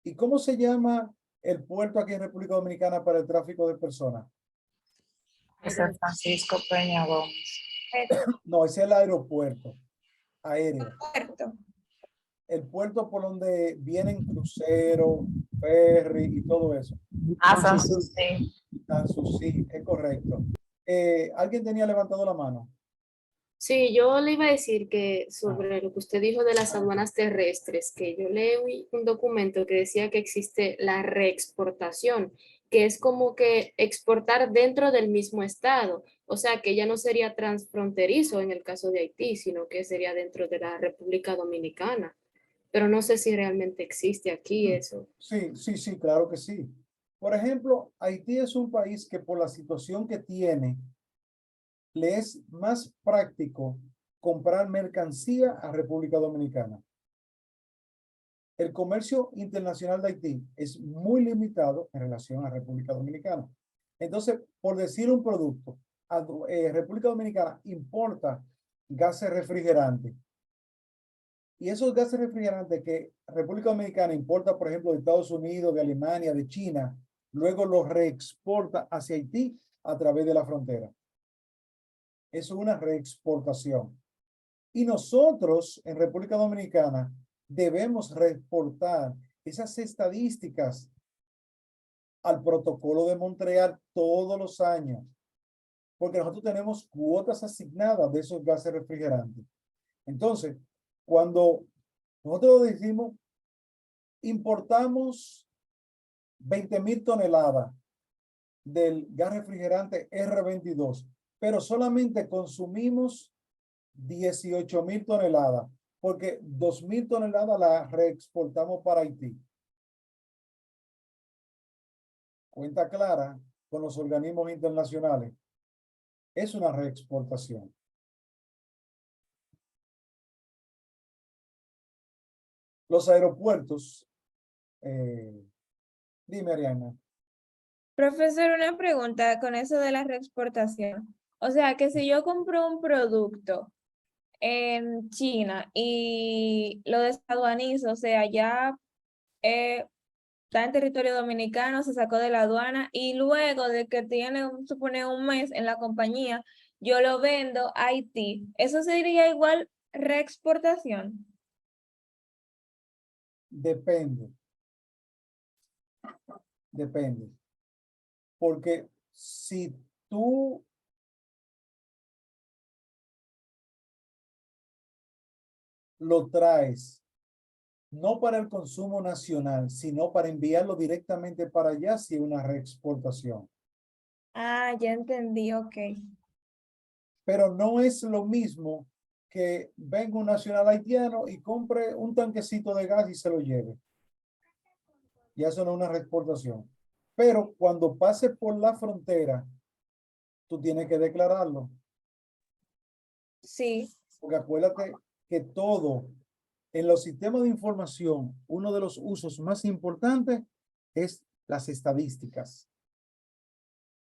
¿Y cómo se llama el puerto aquí en República Dominicana para el tráfico de personas?
San Francisco Peña Gómez.
No, ese es el aeropuerto aéreo.
Puerto.
El puerto por donde vienen cruceros, ferry y todo eso.
Sanssouci.
Sanssouci, es correcto. ¿Alguien tenía levantado la mano?
Sí, yo le iba a decir que sobre lo que usted dijo de las aduanas terrestres, que yo leí un documento que decía que existe la reexportación, que es como que exportar dentro del mismo estado, o sea que ya no sería transfronterizo en el caso de Haití, sino que sería dentro de la República Dominicana. Pero no sé si realmente existe aquí eso.
Sí, claro que sí. Por ejemplo, Haití es un país que por la situación que tiene, le es más práctico comprar mercancía a República Dominicana. El comercio internacional de Haití es muy limitado en relación a República Dominicana. Entonces, por decir un producto, República Dominicana importa gases refrigerantes. Y esos gases refrigerantes que República Dominicana importa, por ejemplo, de Estados Unidos, de Alemania, de China, luego los reexporta hacia Haití a través de la frontera. Eso es una reexportación. Y nosotros en República Dominicana debemos reportar esas estadísticas al protocolo de Montreal todos los años, porque nosotros tenemos cuotas asignadas de esos gases refrigerantes. Entonces, cuando nosotros decimos, importamos 20,000 toneladas del gas refrigerante R22, pero solamente consumimos 18,000 toneladas, porque 2,000 toneladas las reexportamos para Haití. Cuenta clara con los organismos internacionales. Es una reexportación. Los aeropuertos, dime, Ariana.
Profesor, una pregunta con eso de la reexportación. O sea, que si yo compro un producto en China y lo desaduanizo, o sea, ya está en territorio dominicano, se sacó de la aduana y luego de que tiene, supone, un mes en la compañía, yo lo vendo a Haití. ¿Eso sería igual reexportación?
Depende. Depende. Porque si tú lo traes no para el consumo nacional, sino para enviarlo directamente para allá, si es una reexportación.
Ah, ya entendí, ok.
Pero no es lo mismo que venga un nacional haitiano y compre un tanquecito de gas y se lo lleve. Y eso no es una reexportación. Pero cuando pase por la frontera, tú tienes que declararlo.
Sí.
Porque acuérdate que todo en los sistemas de información, uno de los usos más importantes es las estadísticas.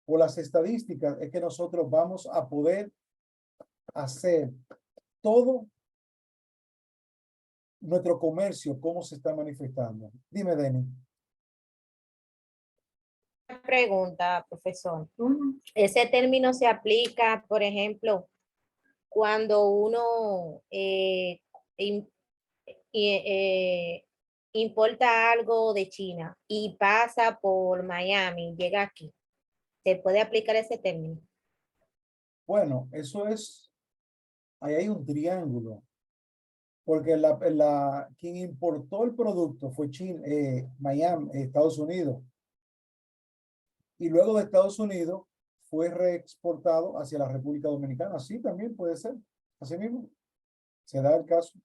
Por las estadísticas es que nosotros vamos a poder hacer todo nuestro comercio, cómo se está manifestando. Dime, Denny.
Pregunta, profesor. Ese término se aplica, por ejemplo, cuando uno importa algo de China y pasa por Miami, llega aquí. ¿Se puede aplicar ese término?
Bueno, eso es, ahí hay un triángulo, porque quien importó el producto fue China, Miami, Estados Unidos. Y luego de Estados Unidos fue reexportado hacia la República Dominicana. Así también puede ser. Así mismo. Se da el caso.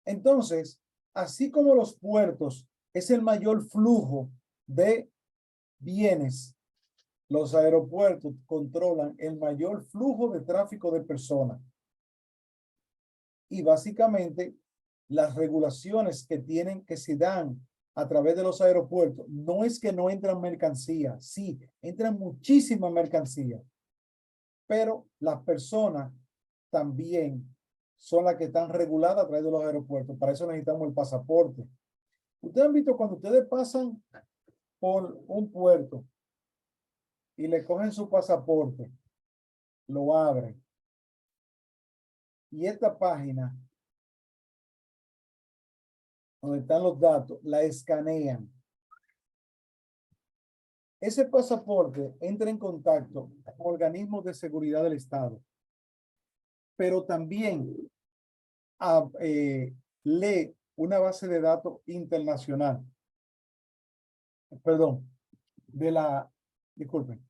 Entonces, así como los puertos es el mayor flujo de bienes, los aeropuertos controlan el mayor flujo de tráfico de personas. Y básicamente, las regulaciones que se dan a través de los aeropuertos, no es que no entran mercancías, sí, entran muchísimas mercancías, pero las personas también son las que están reguladas a través de los aeropuertos. Para eso necesitamos el pasaporte. Ustedes han visto cuando ustedes pasan por un puerto y le cogen su pasaporte, lo abren, y esta página donde están los datos, la escanean. Ese pasaporte entra en contacto con organismos de seguridad del Estado, pero también lee una base de datos internacional. Perdón, disculpen.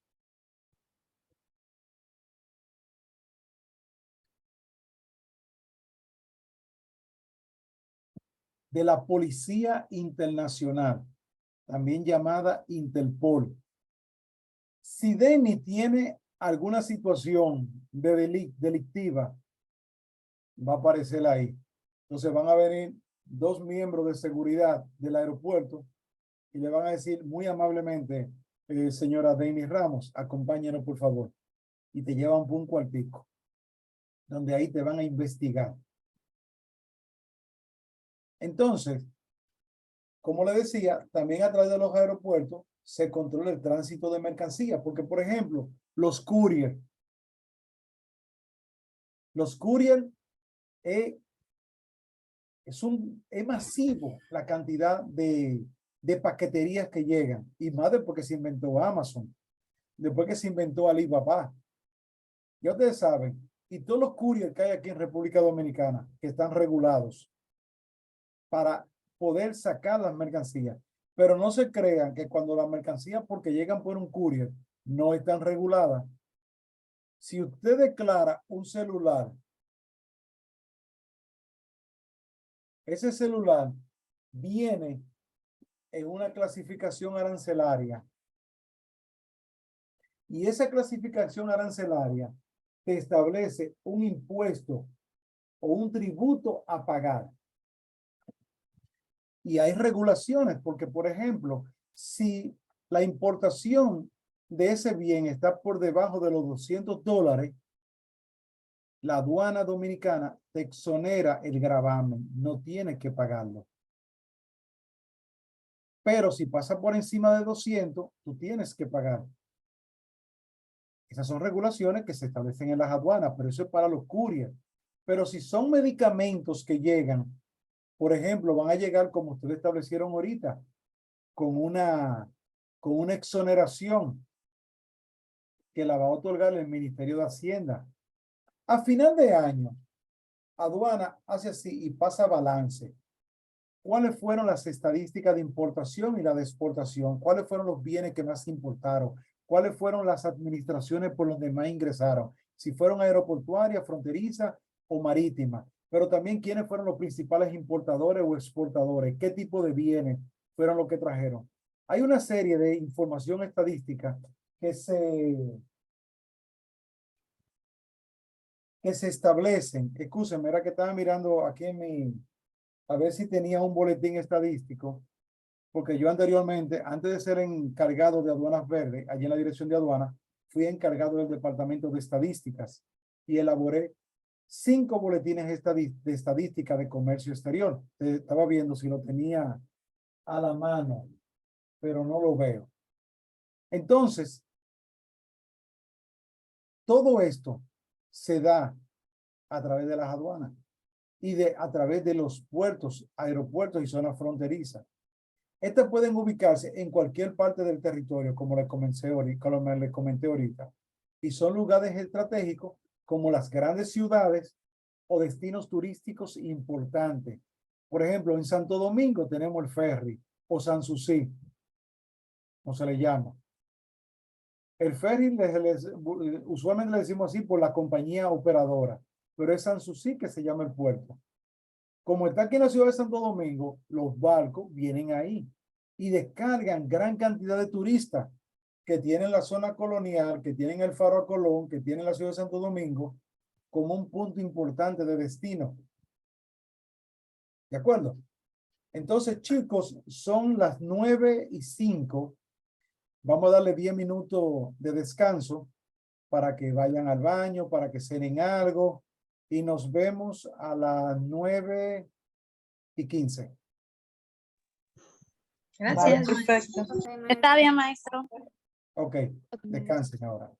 De la Policía Internacional, también llamada Interpol. Si Denny tiene alguna situación de delictiva, va a aparecer ahí. Entonces van a venir 2 miembros de seguridad del aeropuerto y le van a decir muy amablemente, señora Denny Ramos, acompáñenos por favor. Y te llevan un cuartico, donde ahí te van a investigar. Entonces, como le decía, también a través de los aeropuertos se controla el tránsito de mercancías, porque por ejemplo, los courier es masivo la cantidad de paqueterías que llegan, y más después que se inventó Amazon, después que se inventó Alibaba. Ya ustedes saben y todos los couriers que hay aquí en República Dominicana, que están regulados para poder sacar las mercancías. Pero no se crean que cuando las mercancías, porque llegan por un courier, no están reguladas. Si usted declara un celular, ese celular viene en una clasificación arancelaria. Y esa clasificación arancelaria te establece un impuesto o un tributo a pagar. Y hay regulaciones, porque, por ejemplo, si la importación de ese bien está por debajo de los $200, la aduana dominicana te exonera el gravamen, no tienes que pagarlo. Pero si pasa por encima de 200, tú tienes que pagar. Esas son regulaciones que se establecen en las aduanas, pero eso es para los couriers. Pero si son medicamentos que llegan, por ejemplo, van a llegar como ustedes establecieron ahorita, con una exoneración que la va a otorgar el Ministerio de Hacienda. A final de año, aduana hace así y pasa balance. ¿Cuáles fueron las estadísticas de importación y la de exportación? ¿Cuáles fueron los bienes que más importaron? ¿Cuáles fueron las administraciones por donde más ingresaron? Si fueron aeroportuarias, fronterizas o marítimas. Pero también quiénes fueron los principales importadores o exportadores. ¿Qué tipo de bienes fueron los que trajeron? Hay una serie de información estadística que se establecen. Escúcheme, era que estaba mirando aquí a ver si tenía un boletín estadístico, porque yo anteriormente, antes de ser encargado de aduanas verdes, allí en la dirección de aduanas, fui encargado del departamento de estadísticas y elaboré 5 boletines de estadística de comercio exterior. Estaba viendo si lo tenía a la mano, pero no lo veo. Entonces, todo esto se da a través de las aduanas y a través de los puertos, aeropuertos y zonas fronterizas. Estas pueden ubicarse en cualquier parte del territorio, como les comenté ahorita, y son lugares estratégicos como las grandes ciudades o destinos turísticos importantes. Por ejemplo, en Santo Domingo tenemos el ferry o Sanssouci, como se le llama. El ferry usualmente le decimos así por la compañía operadora, pero es Sanssouci que se llama el puerto. Como está aquí en la ciudad de Santo Domingo, los barcos vienen ahí y descargan gran cantidad de turistas que tienen la zona colonial, que tienen el Faro a Colón, que tienen la ciudad de Santo Domingo como un punto importante de destino. ¿De acuerdo? Entonces, chicos, son las 9:05. Vamos a darle 10 minutos de descanso para que vayan al baño, para que cenen algo. Y nos vemos a las 9:15.
Vale,
Gracias.
perfecto.
Está bien, maestro.
Ok, descansen ahora.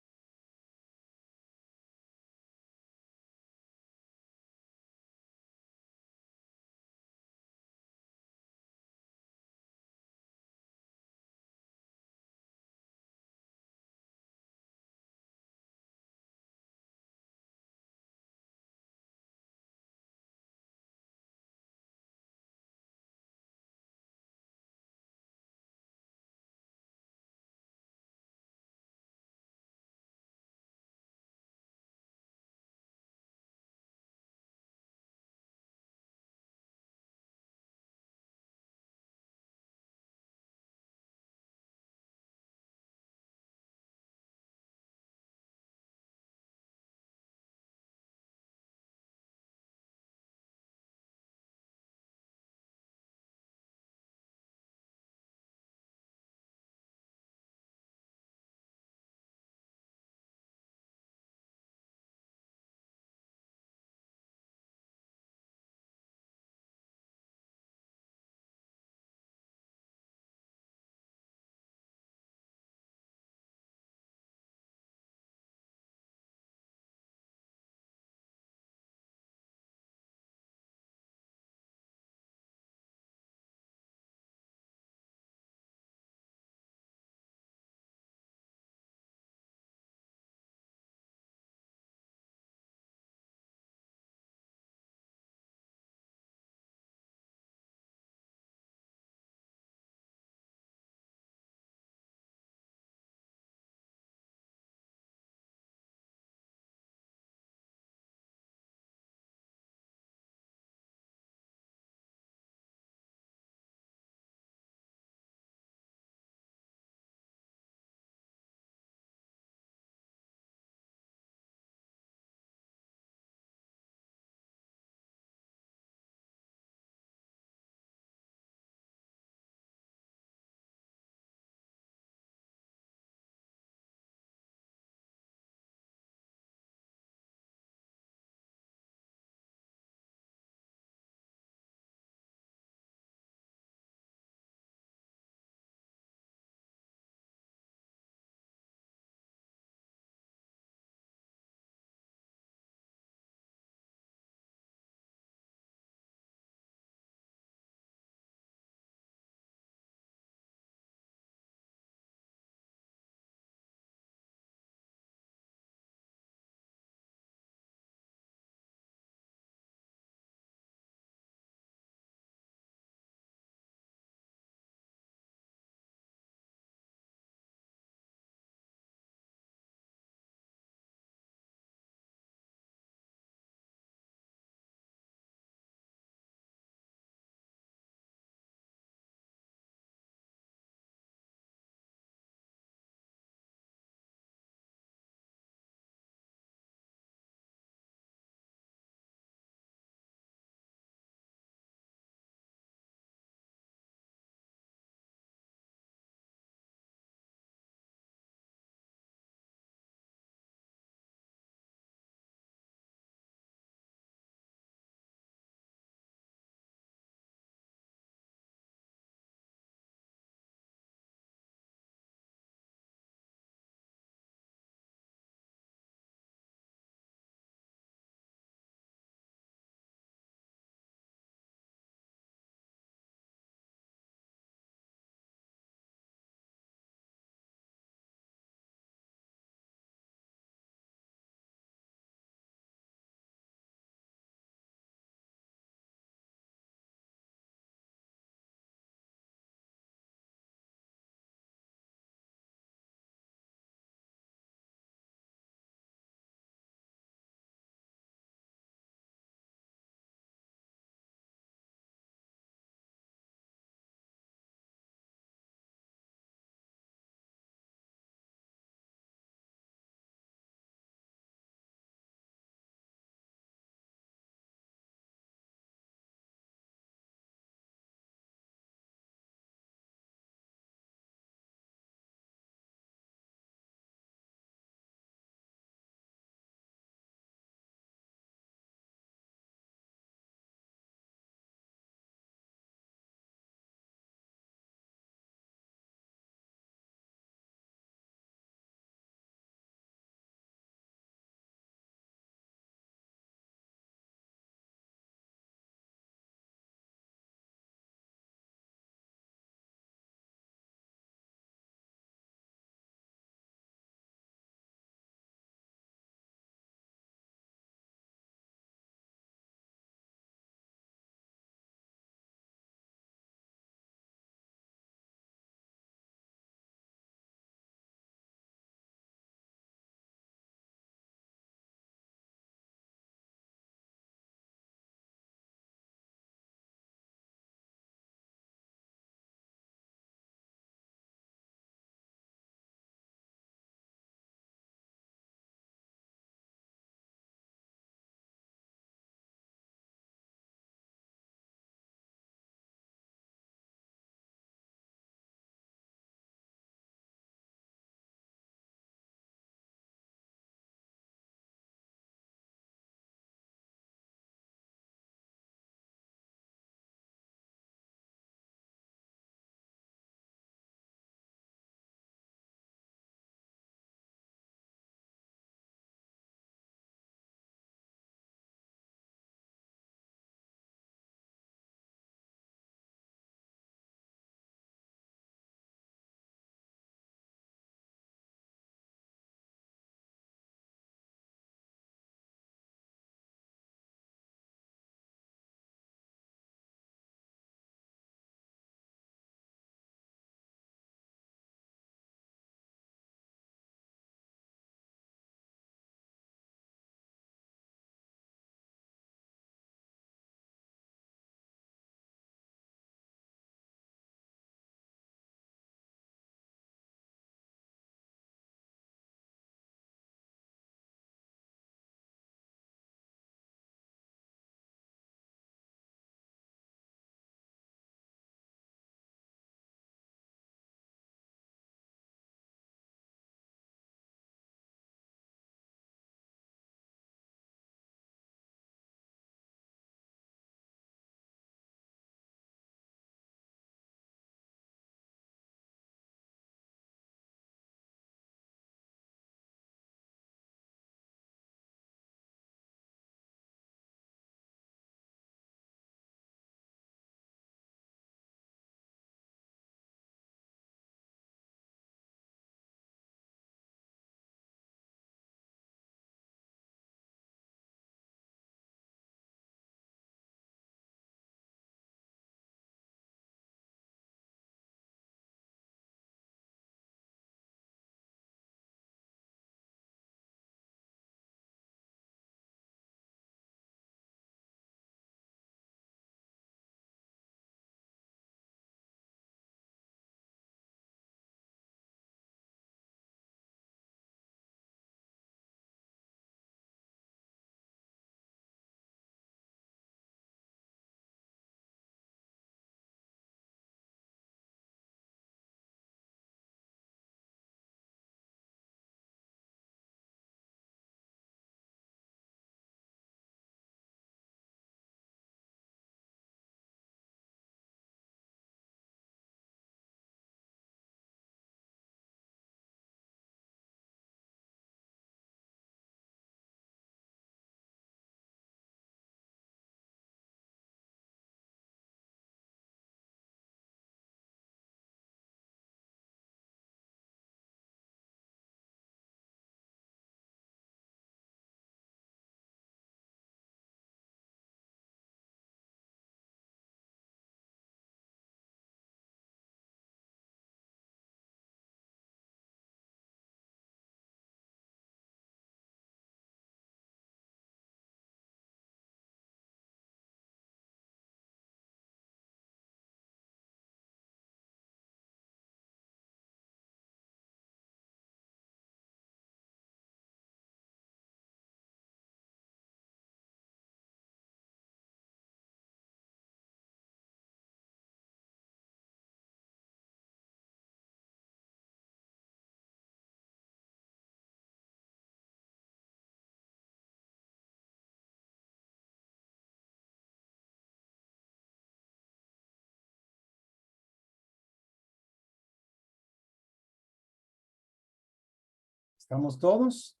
¿Estamos todos?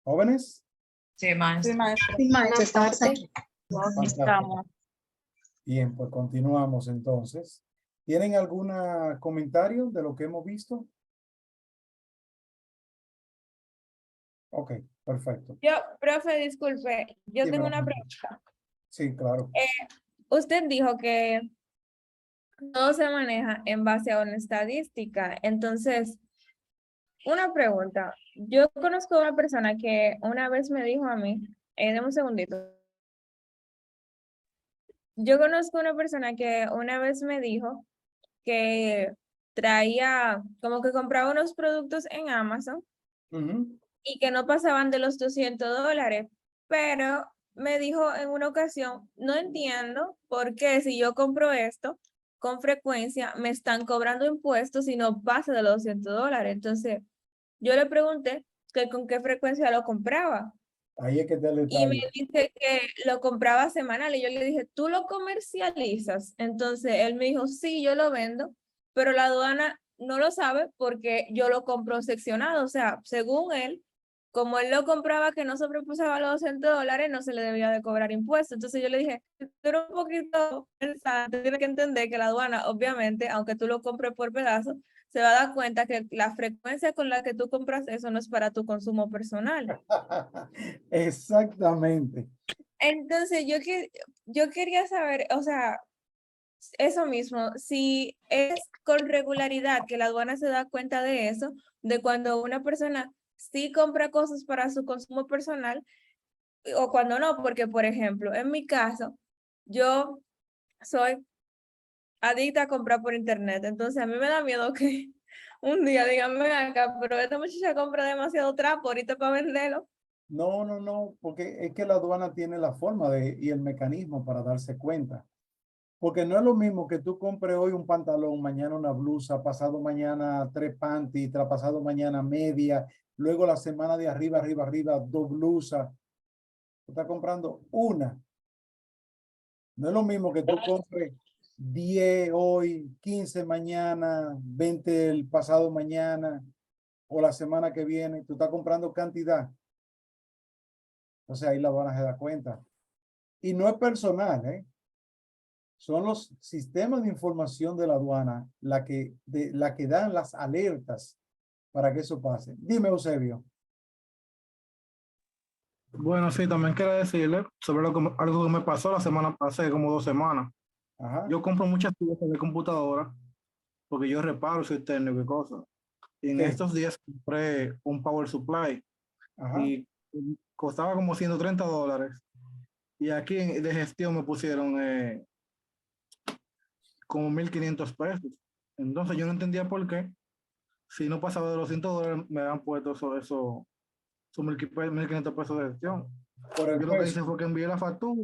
¿Jóvenes?
Sí, maestro.
Sí, maestro.
Sí, maestro, estamos
parte.
aquí.
Todos
Fantástico.
estamos.
Bien, pues continuamos entonces. ¿Tienen algún comentario de lo que hemos visto? Ok, perfecto.
Yo, profe, disculpe, yo
Dímelo,
tengo una
Mónica.
pregunta.
Sí, claro.
Usted dijo que todo se maneja en base a una estadística. Entonces, una pregunta. Yo conozco a una persona que una vez me dijo a mí, deme un segundito. Yo conozco a una persona que una vez me dijo que traía, como que compraba unos productos en Amazon
Ujú.
y que no pasaban de los $200, pero me dijo en una ocasión, no entiendo por qué si yo compro esto con frecuencia me están cobrando impuestos y no pasa de los $200. Entonces, yo le pregunté que con qué frecuencia lo compraba
Ahí es que está el
y me
detalle.
dice que lo compraba semanal y yo le dije, ¿tú lo comercializas? Entonces, él me dijo, sí, yo lo vendo, pero la aduana no lo sabe porque yo lo compro seccionado. O sea, según él, como él lo compraba que no sobrepasaba los $200, no se le debía de cobrar impuestos. Entonces yo le dije, tú eres un poquito pensante, tienes que entender que la aduana, obviamente, aunque tú lo compres por pedazos, se va a dar cuenta que la frecuencia con la que tú compras eso no es para tu consumo personal.
Exactamente.
Entonces yo quería saber, o sea, eso mismo, si es con regularidad que la aduana se da cuenta de eso, de cuando una persona sí compra cosas para su consumo personal o cuando no, porque por ejemplo, en mi caso, yo soy adicta a comprar por internet, entonces a mí me da miedo que un día digan, ven acá, pero esta muchacha compra demasiado trapo ahorita para venderlo.
No, no, no, porque es que la aduana tiene la forma y el mecanismo para darse cuenta. Porque no es lo mismo que tú compres hoy un pantalón, mañana una blusa, pasado mañana 3 panties, pasado mañana media, luego la semana de arriba, arriba, arriba, 2 blusas. Tú estás comprando una. No es lo mismo que tú compres 10 hoy, 15 mañana, 20 el pasado mañana o la semana que viene. Tú estás comprando cantidad. Entonces ahí la van a dar cuenta. Y no es personal, ¿eh? Son los sistemas de información de la aduana la que dan las alertas para que eso pase. Dime, Eusebio.
Bueno, sí, también quería decirle sobre algo que me pasó la semana, hace como 2 semanas.
Ajá.
Yo compro muchas piezas de computadora porque yo reparo, soy técnico y cosas. Y en
Sí.
estos días compré un power supply
Ajá.
y costaba como $130. Y aquí de gestión me pusieron como $1,500. Entonces yo no entendía por qué. Si no pasaba de los $100, me habían puesto esos $1,500 de gestión.
Por el
Yo lo que
peso.
hice fue que envié la factura.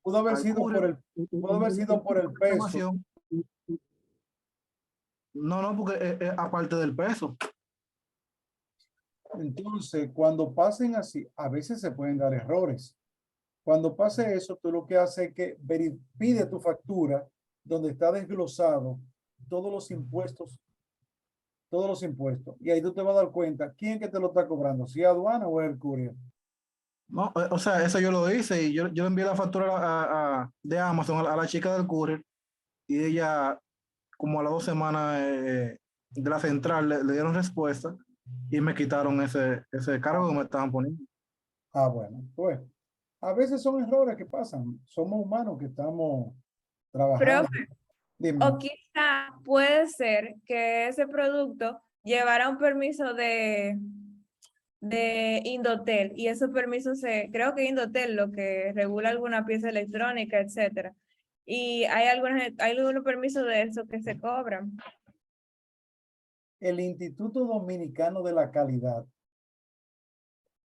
Pudo haber
Al
sido
courier,
pudo haber sido por el peso.
reclamación. No, porque es aparte del peso.
Entonces, cuando pasen así, a veces se pueden dar errores. Cuando pase eso, tú lo que haces es que pide tu factura donde está desglosado todos los impuestos. Todos los impuestos. Y ahí tú te vas a dar cuenta quién es que te lo está cobrando, si es aduana o es el courier.
No, o sea, eso yo lo hice y yo le envié la factura de Amazon a la chica del courier y ella, como a las 2 semanas de la central, le dieron respuesta y me quitaron ese cargo que me estaban poniendo.
Ah, bueno, pues a veces son errores que pasan. Somos humanos que estamos trabajando.
Profe,
Dime.
o quizá puede ser que ese producto llevara un permiso de Indotel y esos permisos creo que Indotel lo que regula alguna pieza electrónica, etcétera. Y hay algunos permisos de eso que se cobran.
El Instituto Dominicano de la Calidad.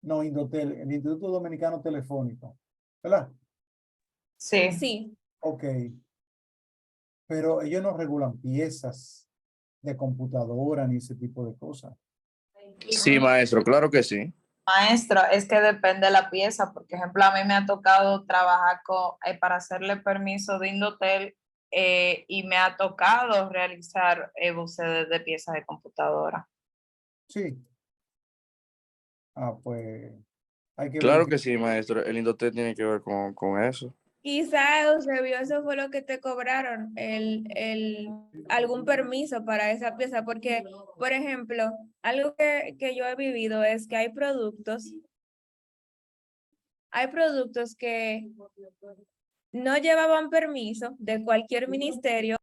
No, Indotel, el Instituto Dominicano Telefónico. ¿Verdad?
Sí.
Sí.
Ok. Pero ellos no regulan piezas de computadora ni ese tipo de cosas.
Sí, maestro, claro que sí.
Maestro, es que depende de la pieza. Por ejemplo, a mí me ha tocado trabajar para hacerle permiso de Indotel y me ha tocado realizar buceos de piezas de computadora.
Sí. Ah, pues hay que
Claro
verificar.
que sí, maestro. El Indotec tiene que ver con eso.
Quizá, Eusebio, eso fue lo que te cobraron, algún permiso para esa pieza, porque, por ejemplo, algo que yo he vivido es que hay productos que no llevaban permiso de cualquier ministerio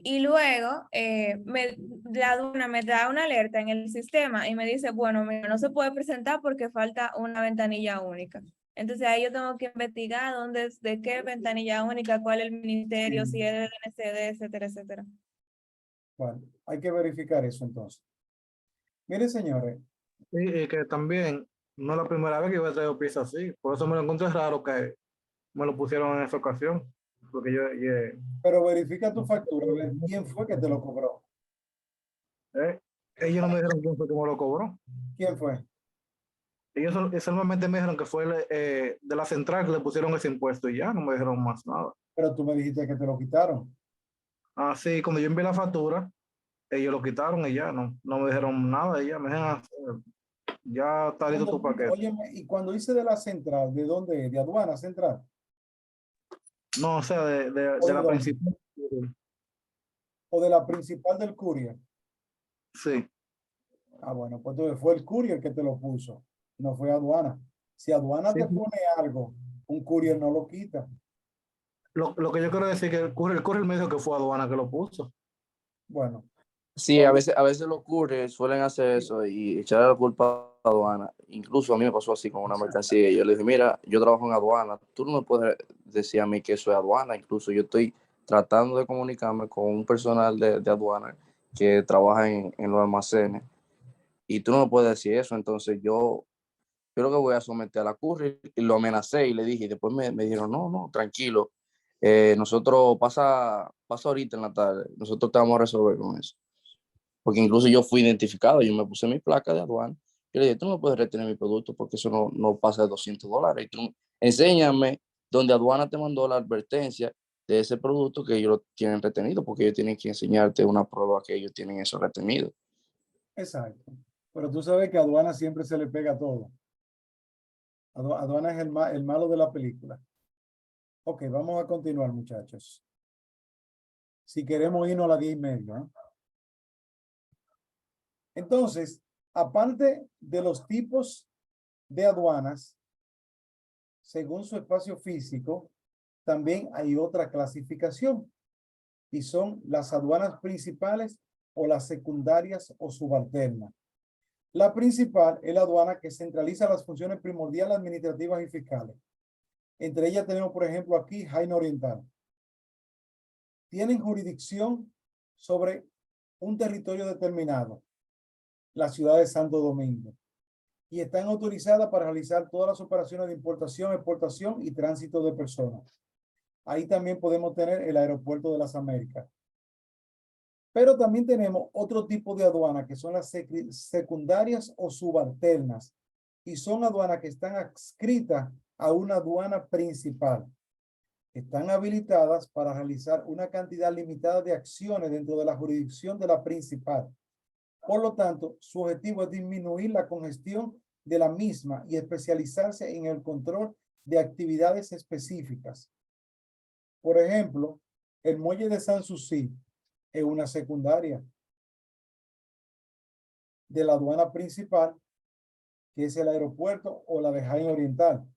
y luego la aduana me da una alerta en el sistema y me dice, bueno, mira, no se puede presentar porque falta una ventanilla única. Entonces ahí yo tengo que investigar dónde es, de qué ventanilla única, cuál es el ministerio, si es del NCD, etcétera, etcétera.
Bueno, hay que verificar eso entonces. Miren, señores,
Y que también no es la primera vez que yo he traído piezas así. Por eso me lo encontré raro que me lo pusieron en esa ocasión. Porque
pero verifica tu factura, a ver quién fue que te lo cobró.
ellos no me dijeron quién fue que me lo cobró.
¿Quién fue?
Ellos solamente me dijeron que fue de la central que le pusieron ese impuesto y ya no me dijeron más nada.
Pero tú me dijiste que te lo quitaron.
Ah, sí, cuando yo envié la factura, ellos lo quitaron y ya no me dijeron nada. Y ya me dijeron, ya está listo tu paquete.
Óyeme, y cuando hice de la central, ¿de dónde es? ¿De aduana central?
No, o sea, de
¿O
la
dónde?
principal.
¿O de la principal del courier?
Sí.
Ah, bueno, pues entonces fue el courier que te lo puso, no fue aduana. Si aduana
Sí,
te
sí.
pone algo, un courier no lo quita.
Lo que yo quiero decir es que el courier me dijo que fue aduana que lo puso.
Bueno,
Sí, a veces lo ocurre, suelen hacer eso y echarle la culpa a aduana. Incluso a mí me pasó así con una mercancía. Y yo le dije, mira, yo trabajo en aduana, tú no me puedes decir a mí que eso es aduana. Incluso yo estoy tratando de comunicarme con un personal de aduana que trabaja en los almacenes y tú no me puedes decir eso. Entonces yo lo que voy a someter a la curry y lo amenacé y le dije, y después me dijeron, no, tranquilo, nosotros pasa ahorita en la tarde, nosotros te vamos a resolver con eso. Porque incluso yo fui identificado, yo me puse mi placa de aduana. Yo le dije, tú no puedes retener mi producto porque eso no pasa de $200. Y tú, enséñame donde aduana te mandó la advertencia de ese producto que ellos lo tienen retenido, porque ellos tienen que enseñarte una prueba que ellos tienen eso retenido.
exacto. Pero tú sabes que a aduana siempre se le pega todo. Aduana es el malo de la película. Ok, vamos a continuar, muchachos. Si queremos irnos a las 10:30, ¿no? Entonces, aparte de los tipos de aduanas, según su espacio físico, también hay otra clasificación y son las aduanas principales o las secundarias o subalternas. La principal es la aduana que centraliza las funciones primordiales administrativas y fiscales. Entre ellas tenemos, por ejemplo, aquí Jaina Oriental. Tienen jurisdicción sobre un territorio determinado, la ciudad de Santo Domingo, y están autorizadas para realizar todas las operaciones de importación, exportación y tránsito de personas. Ahí también podemos tener el aeropuerto de las Américas. Pero también tenemos otro tipo de aduana que son las secundarias o subalternas y son aduanas que están adscritas a una aduana principal. Están habilitadas para realizar una cantidad limitada de acciones dentro de la jurisdicción de la principal. Por lo tanto, su objetivo es disminuir la congestión de la misma y especializarse en el control de actividades específicas. Por ejemplo, el muelle de Sanssouci es una secundaria de la aduana principal, que es el aeropuerto o la de Jaén Oriental.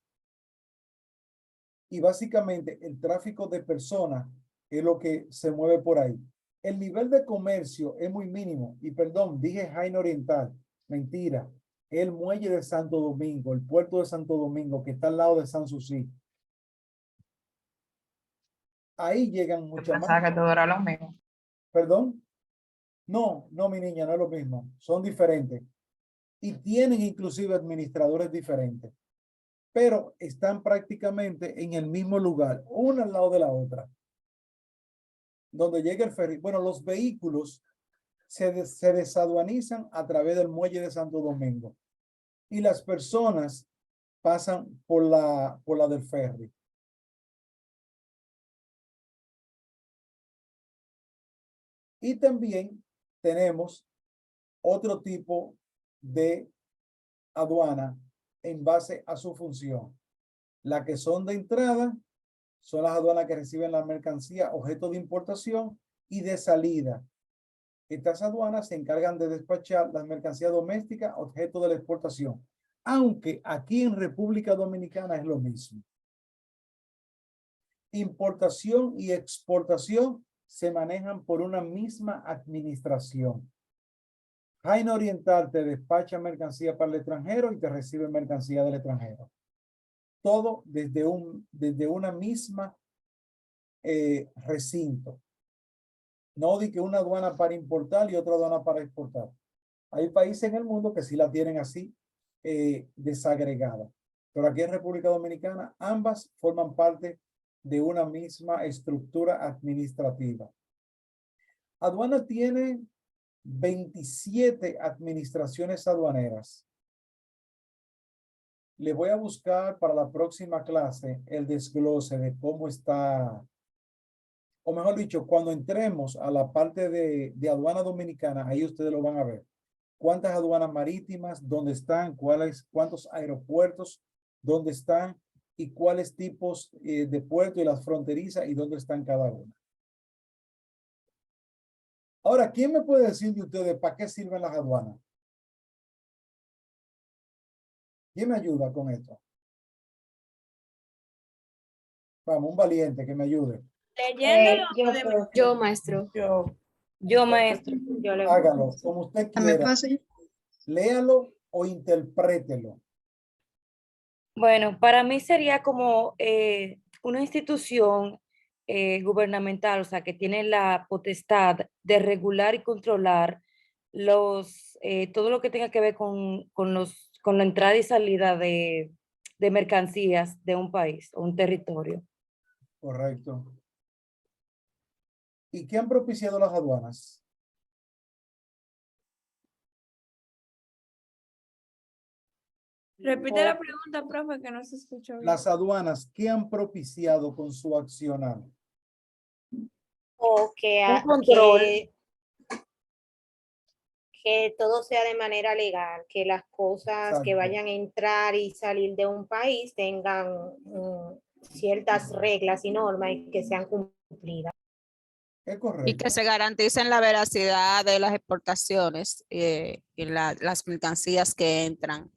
Y básicamente el tráfico de personas es lo que se mueve por ahí. El nivel de comercio es muy mínimo. Y perdón, dije Jaén Oriental. Mentira. El muelle de Santo Domingo, el puerto de Santo Domingo, que está al lado de Sanssouci. Ahí llegan muchas más.
Pensaba que todo era lo mismo.
¿Perdón? No, mi niña, no es lo mismo. Son diferentes. Y tienen inclusive administradores diferentes. Pero están prácticamente en el mismo lugar, una al lado de la otra. Donde llega el ferry. Bueno, los vehículos se desaduanizan a través del muelle de Santo Domingo. Y las personas pasan por la del ferry. Y también tenemos otro tipo de aduana en base a su función. Las que son de entrada son las aduanas que reciben la mercancía objeto de importación y de salida. Estas aduanas se encargan de despachar las mercancías domésticas objeto de la exportación, aunque aquí en República Dominicana es lo mismo. Importación y exportación se manejan por una misma administración. Jaina Oriental te despacha mercancía para el extranjero y te recibe mercancía del extranjero. Todo desde una misma recinto. No di que una aduana para importar y otra aduana para exportar. Hay países en el mundo que sí la tienen así desagregada. Pero aquí en República Dominicana ambas forman parte de una misma estructura administrativa. Aduana tiene 27 administraciones aduaneras. Le voy a buscar para la próxima clase el desglose de cómo está, o mejor dicho, cuando entremos a la parte de aduana dominicana, ahí ustedes lo van a ver. ¿Cuántas aduanas marítimas? ¿Dónde están? ¿Cuántos aeropuertos? ¿Dónde están? Y cuáles tipos de puertos y las fronterizas y dónde están cada una. Ahora, ¿quién me puede decir de ustedes para qué sirven las aduanas? ¿Quién me ayuda con esto? Vamos, un valiente que me ayude.
Leyéndolo.
Yo, maestro.
Yo, maestro. Yo le
Hágalo como usted quiera. Léalo o interprételo.
Bueno, para mí sería como una institución gubernamental, o sea, que tiene la potestad de regular y controlar todo lo que tenga que ver con la entrada y salida de mercancías de un país o un territorio.
Correcto. ¿Y qué han propiciado las aduanas?
Repite la pregunta, profe, que no se escuchó bien.
Las aduanas, ¿qué han propiciado con su accionar?
O
Un control.
que todo sea de manera legal, que las cosas que
Exacto.
vayan a entrar y salir de un país tengan ciertas reglas y normas y que sean cumplidas.
Es
Y
correcto.
que se garanticen la veracidad de las exportaciones y las mercancías que entran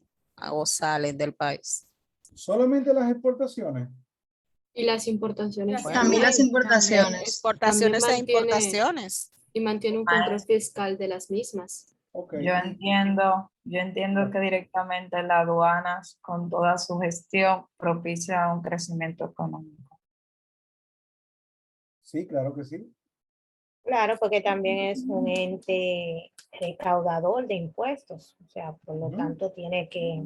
o salen del país.
¿Solamente las exportaciones?
Y las importaciones.
Bueno,
También las
también.
importaciones.
Exportaciones e
También mantiene-
importaciones.
Y mantiene un control fiscal de las mismas.
Okay.
Yo entiendo que directamente la aduanas con toda su gestión propicia un crecimiento económico.
Sí, claro que sí.
Claro, porque también es un ente recaudador de impuestos, o sea, por lo tanto tiene que...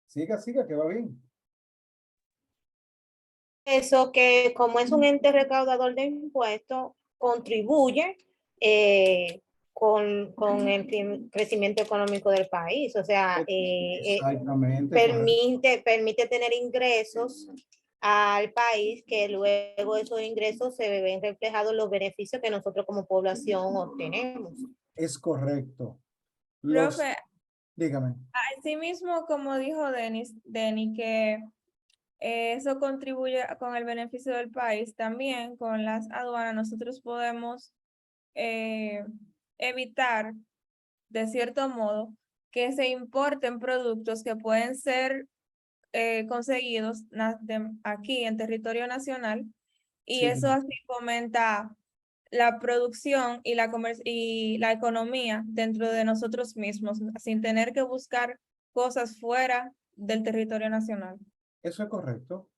Siga, que va bien.
Eso que como es un ente recaudador de impuestos, contribuye con el crecimiento económico del país, o sea,
Exactamente.
permite tener ingresos al país que luego esos ingresos se ven reflejados en los beneficios que nosotros como población obtenemos.
Es correcto.
Profe,
Dígame.
así mismo como dijo Denny, que eso contribuye con el beneficio del país, también con las aduanas nosotros podemos evitar, de cierto modo, que se importen productos que pueden ser conseguidos aquí en territorio nacional y
Sí.
eso así fomenta la producción y la economía dentro de nosotros mismos, sin tener que buscar cosas fuera del territorio nacional.
Eso es correcto.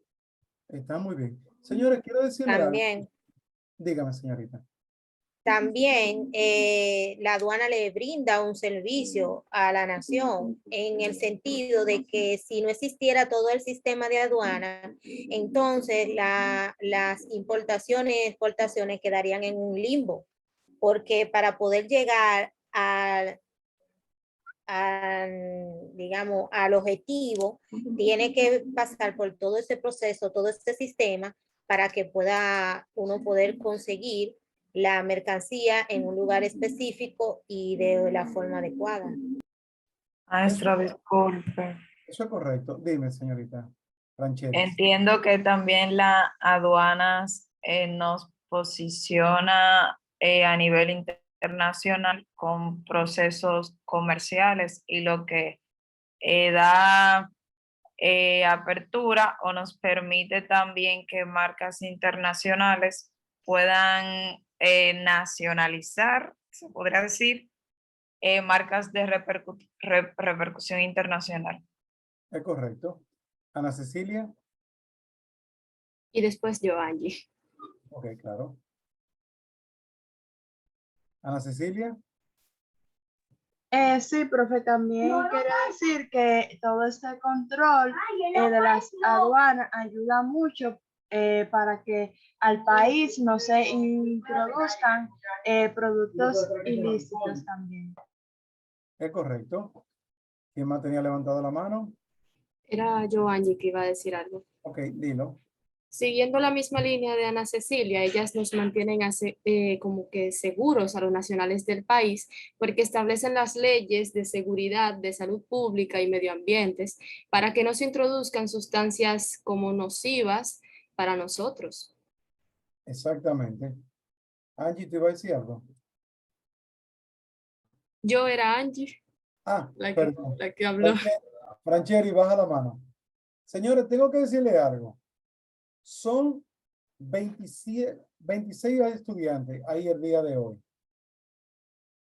Está muy bien. Señores, quiero decirle algo.
También.
Dígame, señorita.
También la aduana le brinda un servicio a la nación en el sentido de que si no existiera todo el sistema de aduana, entonces las importaciones y exportaciones quedarían en un limbo, porque para poder llegar digamos, al objetivo, tiene que pasar por todo ese proceso, todo este sistema, para que pueda uno poder conseguir la mercancía en un lugar específico y de la forma adecuada.
Maestro, disculpe.
Eso es correcto. Dime, señorita Franchetti.
Entiendo que también la aduanas nos posiciona a nivel internacional con procesos comerciales y lo que da apertura o nos permite también que marcas internacionales puedan nacionalizar, se podría decir, marcas de repercusión internacional.
Es correcto. Ana Cecilia.
Y después yo, Angie.
Ok, claro. Ana Cecilia.
Sí, profe, también quiero decir que todo este control de las aduanas ayuda mucho para que al país no se introduzcan productos ilícitos también.
Es correcto. ¿Quién más tenía levantado la mano?
Era yo, Angie, que iba a decir algo.
Ok, dilo.
Siguiendo la misma línea de Ana Cecilia, ellas nos mantienen como que seguros a los nacionales del país porque establecen las leyes de seguridad, de salud pública y medio ambientes para que no se introduzcan sustancias como nocivas para nosotros.
Exactamente. Angie, ¿te iba a decir algo?
Yo era Angie,
Ah, perdón.
la que habló.
Francheri, baja la mano. Señores, tengo que decirle algo. Son 26 estudiantes ahí el día de hoy.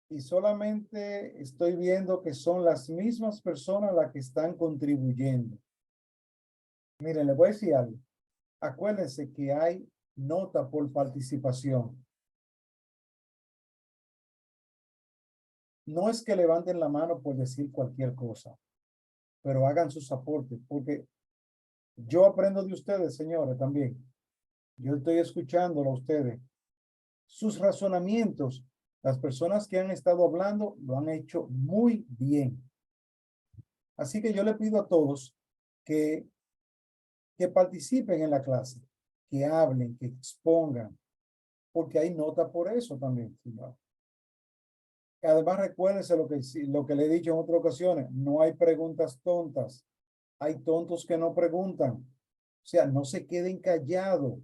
Y solamente estoy viendo que son las mismas personas las que están contribuyendo. Miren, les voy a decir algo. Acuérdense que hay nota por participación. No es que levanten la mano por decir cualquier cosa, pero hagan sus aportes, porque yo aprendo de ustedes, señores, también. Yo estoy escuchándolo a ustedes. Sus razonamientos, las personas que han estado hablando, lo han hecho muy bien. Así que yo le pido a todos que participen en la clase, que hablen, que expongan, porque hay nota por eso también, señor. Además, recuérdense lo que le he dicho en otras ocasiones, no hay preguntas tontas, hay tontos que no preguntan. O sea, no se queden callados.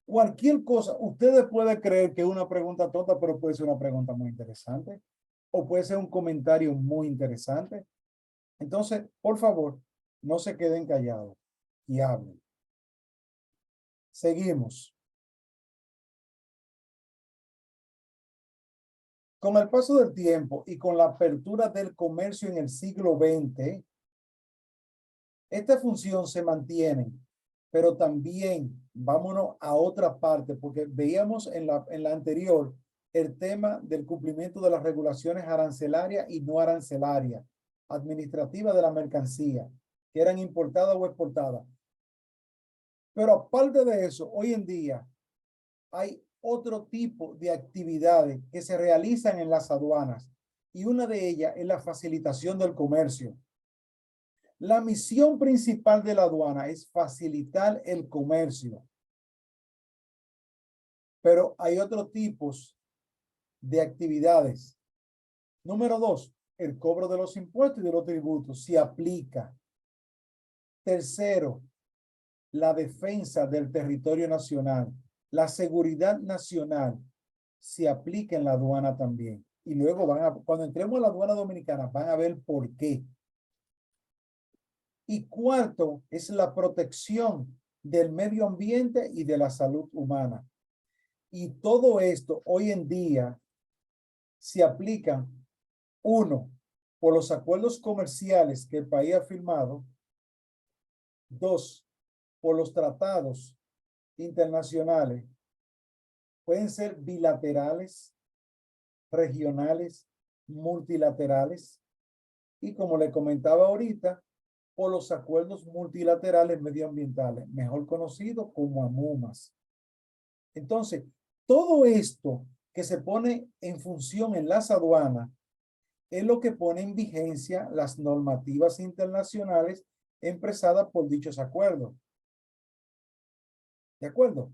Cualquier cosa, ustedes pueden creer que es una pregunta tonta, pero puede ser una pregunta muy interesante, o puede ser un comentario muy interesante. Entonces, por favor, no se queden callados y hablen. Seguimos. Con el paso del tiempo y con la apertura del comercio en el siglo XX, esta función se mantiene, pero también vámonos a otra parte, porque veíamos en la anterior el tema del cumplimiento de las regulaciones arancelarias y no arancelarias, administrativas de la mercancía, que eran importadas o exportadas. Pero aparte de eso, hoy en día hay otro tipo de actividades que se realizan en las aduanas y una de ellas es la facilitación del comercio. La misión principal de la aduana es facilitar el comercio. Pero hay otros tipos de actividades. Número 2, el cobro de los impuestos y de los tributos se aplica. Tercero, la defensa del territorio nacional. La seguridad nacional se aplica en la aduana también. Y luego cuando entremos a la aduana dominicana, van a ver por qué. Y cuarto, es la protección del medio ambiente y de la salud humana. Y todo esto hoy en día se aplica, uno, por los acuerdos comerciales que el país ha firmado. Dos, por los tratados internacionales. Pueden ser bilaterales, regionales, multilaterales. Y como le comentaba ahorita, por los acuerdos multilaterales medioambientales, mejor conocido como AMUMAS. Entonces, todo esto que se pone en función en las aduanas es lo que pone en vigencia las normativas internacionales empresadas por dichos acuerdos. ¿De acuerdo?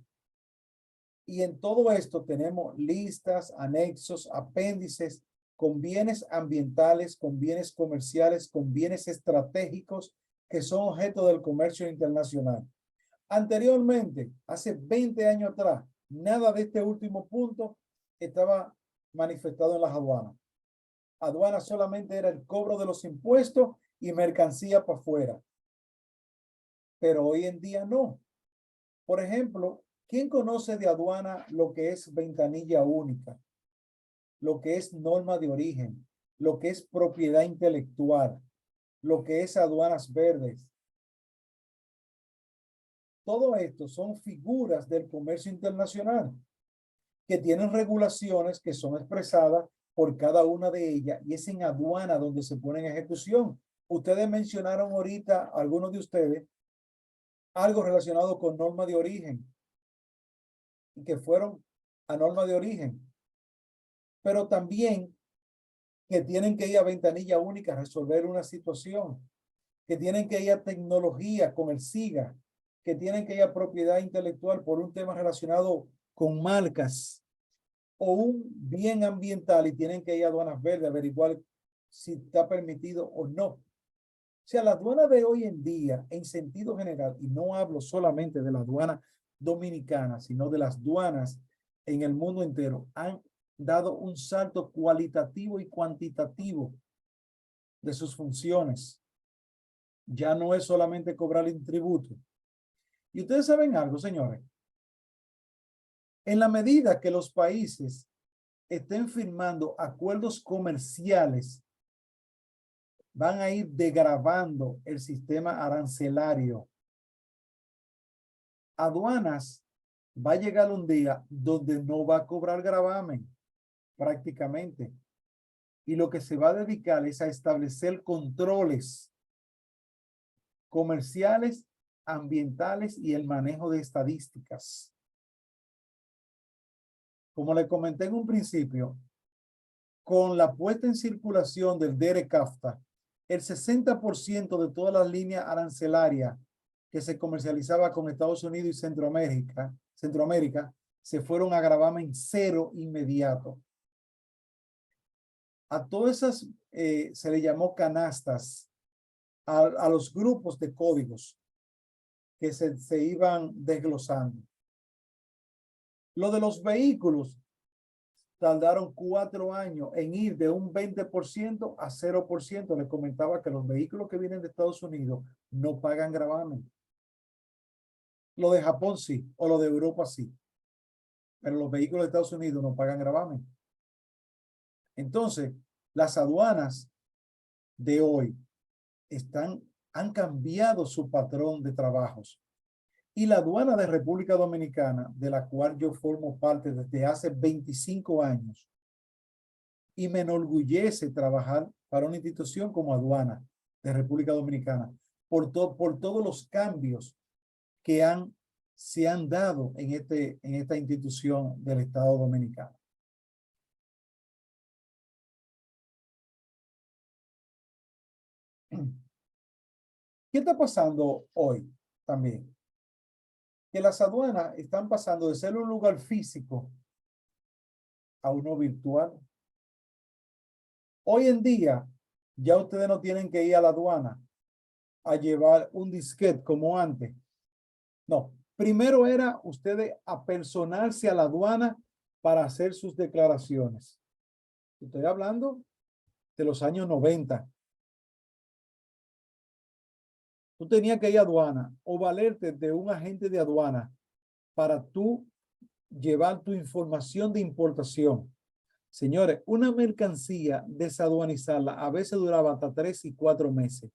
Y en todo esto tenemos listas, anexos, apéndices con bienes ambientales, con bienes comerciales, con bienes estratégicos que son objeto del comercio internacional. Anteriormente, hace 20 años atrás, nada de este último punto estaba manifestado en las aduanas. Aduana solamente era el cobro de los impuestos y mercancía para afuera. Pero hoy en día no. Por ejemplo, ¿quién conoce de aduana lo que es ventanilla única? Lo que es norma de origen, lo que es propiedad intelectual, lo que es aduanas verdes. Todo esto son figuras del comercio internacional que tienen regulaciones que son expresadas por cada una de ellas y es en aduana donde se pone en ejecución. Ustedes mencionaron ahorita, algunos de ustedes, algo relacionado con norma de origen y que fueron a norma de origen, pero también que tienen que ir a ventanilla única a resolver una situación, que tienen que ir a tecnología con el SIGA, que tienen que ir a propiedad intelectual por un tema relacionado con marcas o un bien ambiental y tienen que ir a aduanas verdes a averiguar si está permitido o no. O sea, la aduana de hoy en día, en sentido general, y no hablo solamente de la aduana dominicana, sino de las aduanas en el mundo entero, han dado un salto cualitativo y cuantitativo de sus funciones. Ya no es solamente cobrar el tributo. Y ustedes saben algo, señores. En la medida que los países estén firmando acuerdos comerciales, van a ir degravando el sistema arancelario. Aduanas va a llegar un día donde no va a cobrar gravamen prácticamente. Y lo que se va a dedicar es a establecer controles comerciales, ambientales y el manejo de estadísticas. Como le comenté en un principio, con la puesta en circulación del DERE-CAFTA, el 60% de todas las líneas arancelarias que se comercializaba con Estados Unidos y Centroamérica se fueron a gravamen cero inmediato. A todas esas se le llamó canastas, a los grupos de códigos que se iban desglosando. Lo de los vehículos tardaron 4 años en ir de un 20% a 0%. Les comentaba que los vehículos que vienen de Estados Unidos no pagan gravamen. Lo de Japón sí, o lo de Europa sí. Pero los vehículos de Estados Unidos no pagan gravamen. Entonces, las aduanas de hoy han cambiado su patrón de trabajos. Y la aduana de República Dominicana, de la cual yo formo parte desde hace 25 años, y me enorgullece trabajar para una institución como aduana de República Dominicana, por todos los cambios que se han dado en esta institución del Estado Dominicano. ¿Qué está pasando hoy también? Que las aduanas están pasando de ser un lugar físico a uno virtual. Hoy en día, ya ustedes no tienen que ir a la aduana a llevar un disquete como antes. No, primero era ustedes apersonarse a la aduana para hacer sus declaraciones. Estoy hablando de los años 90. Tú tenías que ir a aduana o valerte de un agente de aduana para tú llevar tu información de importación. Señores, una mercancía desaduanizarla a veces duraba hasta 3 y 4 meses.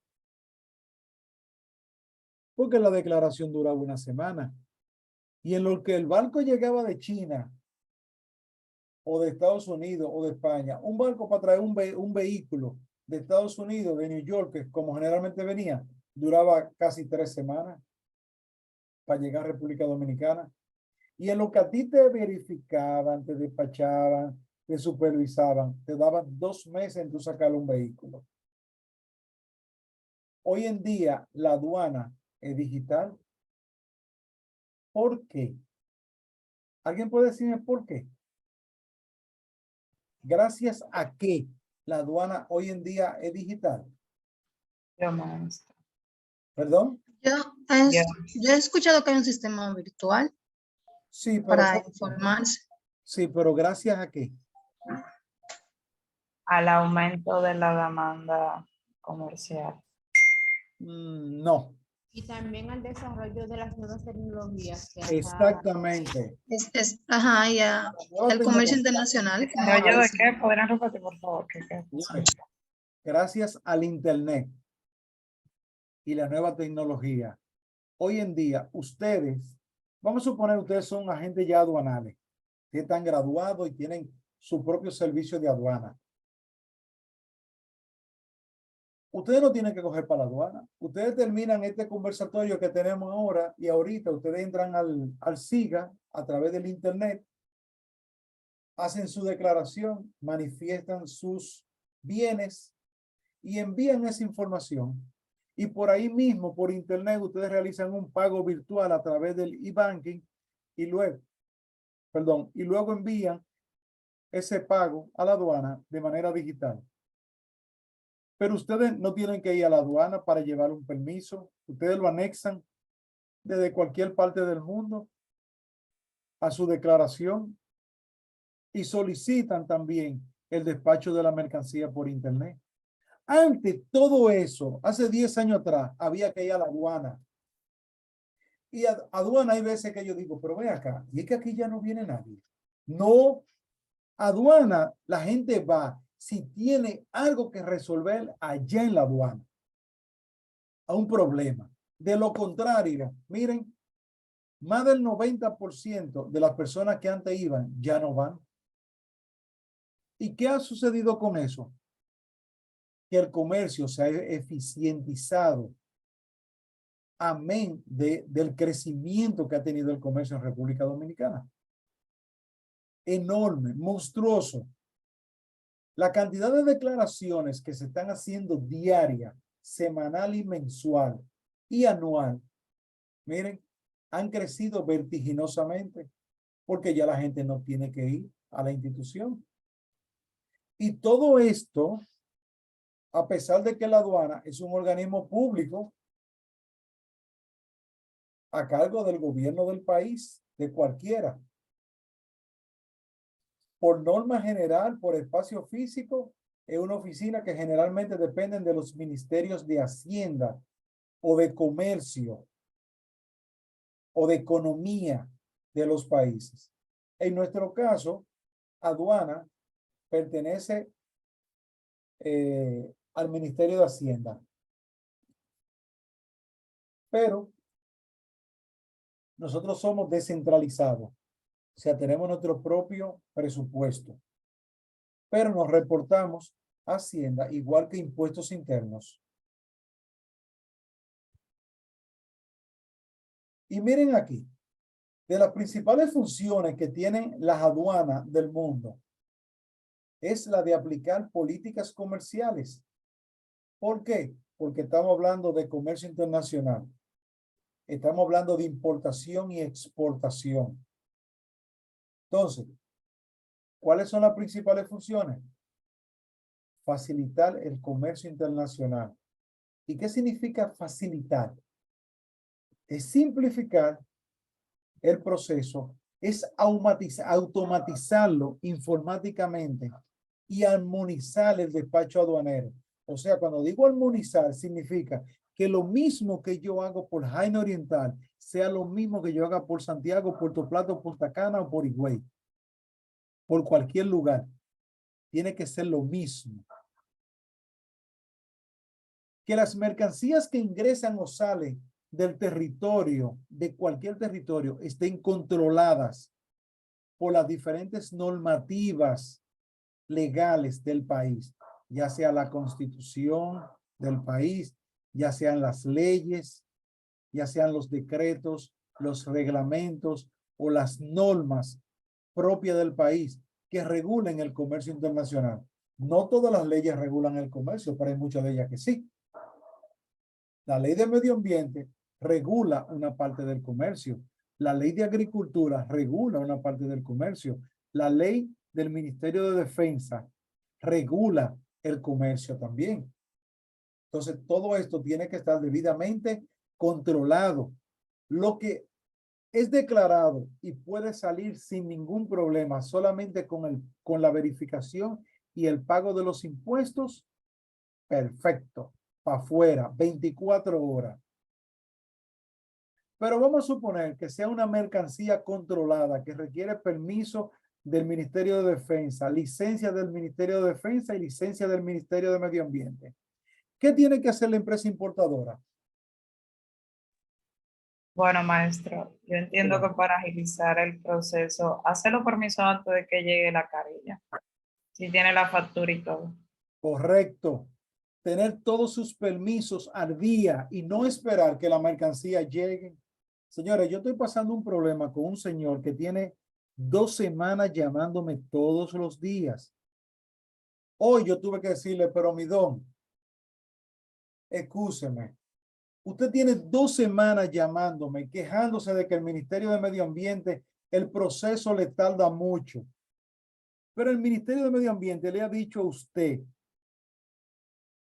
Porque la declaración duraba una semana. Y en lo que el barco llegaba de China o de Estados Unidos o de España, un barco para traer un vehículo de Estados Unidos, de New York, que como generalmente venía, duraba casi 3 semanas para llegar a República Dominicana. Y en lo que a ti te verificaban, te despachaban, te supervisaban, te daban 2 meses en tu sacar un vehículo. Hoy en día la aduana es digital. ¿Por qué? ¿Alguien puede decirme por qué? ¿Gracias a qué la aduana hoy en día es digital?
Yo, maestro.
¿Perdón?
Yo he escuchado que hay un sistema virtual
Sí, pero
para informarse.
sí, pero ¿gracias a qué?
Al aumento de la demanda comercial.
No.
Y también al desarrollo de las nuevas tecnologías.
Exactamente.
Ajá, ya. El comercio internacional.
¿Desarrollo de qué? ¿Podrían repetir, por favor?
Gracias al Internet y la nueva tecnología, hoy en día ustedes, vamos a suponer ustedes son agentes ya aduanales, que están graduados y tienen su propio servicio de aduana. Ustedes no tienen que coger para la aduana. Ustedes terminan este conversatorio que tenemos ahora y ahorita ustedes entran al SIGA a través del Internet, hacen su declaración, manifiestan sus bienes y envían esa información. Y por ahí mismo, por Internet, ustedes realizan un pago virtual a través del e-banking y luego envían ese pago a la aduana de manera digital. Pero ustedes no tienen que ir a la aduana para llevar un permiso. Ustedes lo anexan desde cualquier parte del mundo a su declaración y solicitan también el despacho de la mercancía por Internet. Antes, todo eso, hace 10 años atrás, había que ir a la aduana. Y aduana hay veces que yo digo, pero ven acá, y es que aquí ya no viene nadie. No, aduana, la gente va si tiene algo que resolver allá en la aduana, a un problema. De lo contrario, miren, más del 90% de las personas que antes iban ya no van. ¿Y qué ha sucedido con eso? Que el comercio se ha eficientizado, amén del crecimiento que ha tenido el comercio en República Dominicana. Enorme, monstruoso. La cantidad de declaraciones que se están haciendo diaria, semanal y mensual y anual, miren, han crecido vertiginosamente porque ya la gente no tiene que ir a la institución. Y todo esto, a pesar de que la aduana es un organismo público a cargo del gobierno del país, de cualquiera. Por norma general, por espacio físico, es una oficina que generalmente dependen de los ministerios de Hacienda o de Comercio o de Economía de los países. En nuestro caso, aduana pertenece al Ministerio de Hacienda. Pero nosotros somos descentralizados. O sea, tenemos nuestro propio presupuesto. Pero nos reportamos a Hacienda igual que impuestos internos. Y miren aquí, de las principales funciones que tienen las aduanas del mundo es la de aplicar políticas comerciales. ¿Por qué? Porque estamos hablando de comercio internacional. Estamos hablando de importación y exportación. Entonces, ¿cuáles son las principales funciones? Facilitar el comercio internacional. ¿Y qué significa facilitar? Es simplificar el proceso, es automatizarlo informáticamente y armonizar el despacho aduanero. O sea, cuando digo armonizar, significa que lo mismo que yo hago por Jaina Oriental sea lo mismo que yo haga por Santiago, Puerto Plata, Punta Cana o por Higüey. Por cualquier lugar. Tiene que ser lo mismo. Que las mercancías que ingresan o salen del territorio, de cualquier territorio, estén controladas por las diferentes normativas legales del país, ya sea la constitución del país, ya sean las leyes, ya sean los decretos, los reglamentos o las normas propias del país que regulen el comercio internacional. No todas las leyes regulan el comercio, pero hay muchas de ellas que sí. La ley de medio ambiente regula una parte del comercio, La ley de agricultura regula una parte del comercio. La ley del Ministerio de Defensa regula el comercio también. Entonces, todo esto tiene que estar debidamente controlado. Lo que es declarado y puede salir sin ningún problema, solamente con la verificación y el pago de los impuestos, perfecto, para afuera, 24 horas. Pero vamos a suponer que sea una mercancía controlada que requiere permiso del Ministerio de Defensa, licencia del Ministerio de Defensa y licencia del Ministerio de Medio Ambiente. ¿Qué tiene que hacer la empresa importadora?
Bueno, maestro, yo entiendo que para agilizar el proceso, hacerlo permiso antes de que llegue la carilla. Si tiene la factura y todo.
Correcto. Tener todos sus permisos al día y no esperar que la mercancía llegue. Señores, yo estoy pasando un problema con un señor que tiene 2 semanas llamándome todos los días. Hoy yo tuve que decirle, pero mi don, excúseme. Usted tiene 2 semanas llamándome, quejándose de que el Ministerio de Medio Ambiente, el proceso le tarda mucho. Pero el Ministerio de Medio Ambiente le ha dicho a usted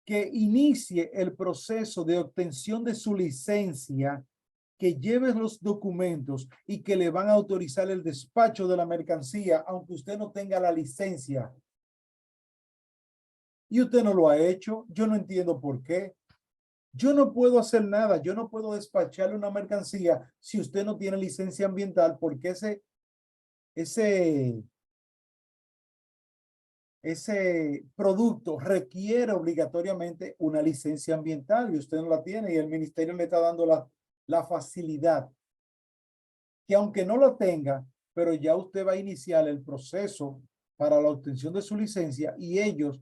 que inicie el proceso de obtención de su licencia, que lleve los documentos y que le van a autorizar el despacho de la mercancía, aunque usted no tenga la licencia. Y usted no lo ha hecho. Yo no entiendo por qué. Yo no puedo hacer nada. Yo no puedo despacharle una mercancía si usted no tiene licencia ambiental, porque ese producto requiere obligatoriamente una licencia ambiental y usted no la tiene y el ministerio le está dando la facilidad que aunque no la tenga, pero ya usted va a iniciar el proceso para la obtención de su licencia y ellos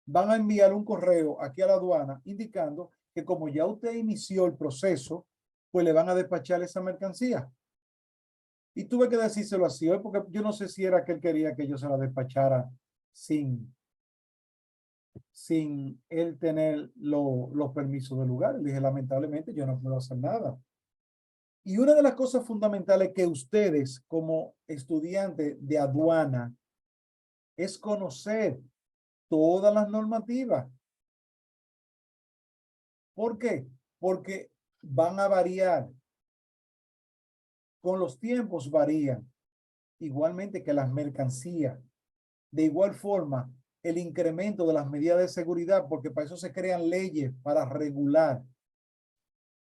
van a enviar un correo aquí a la aduana indicando que como ya usted inició el proceso, pues le van a despachar esa mercancía. Y tuve que decírselo así hoy porque yo no sé si era que él quería que yo se la despachara sin él tener los permisos del lugar. Le dije, lamentablemente yo no puedo hacer nada. Y una de las cosas fundamentales que ustedes como estudiantes de aduana es conocer todas las normativas. ¿Por qué? Porque van a variar. Con los tiempos varían. Igualmente que las mercancías. De igual forma, el incremento de las medidas de seguridad, porque para eso se crean leyes para regular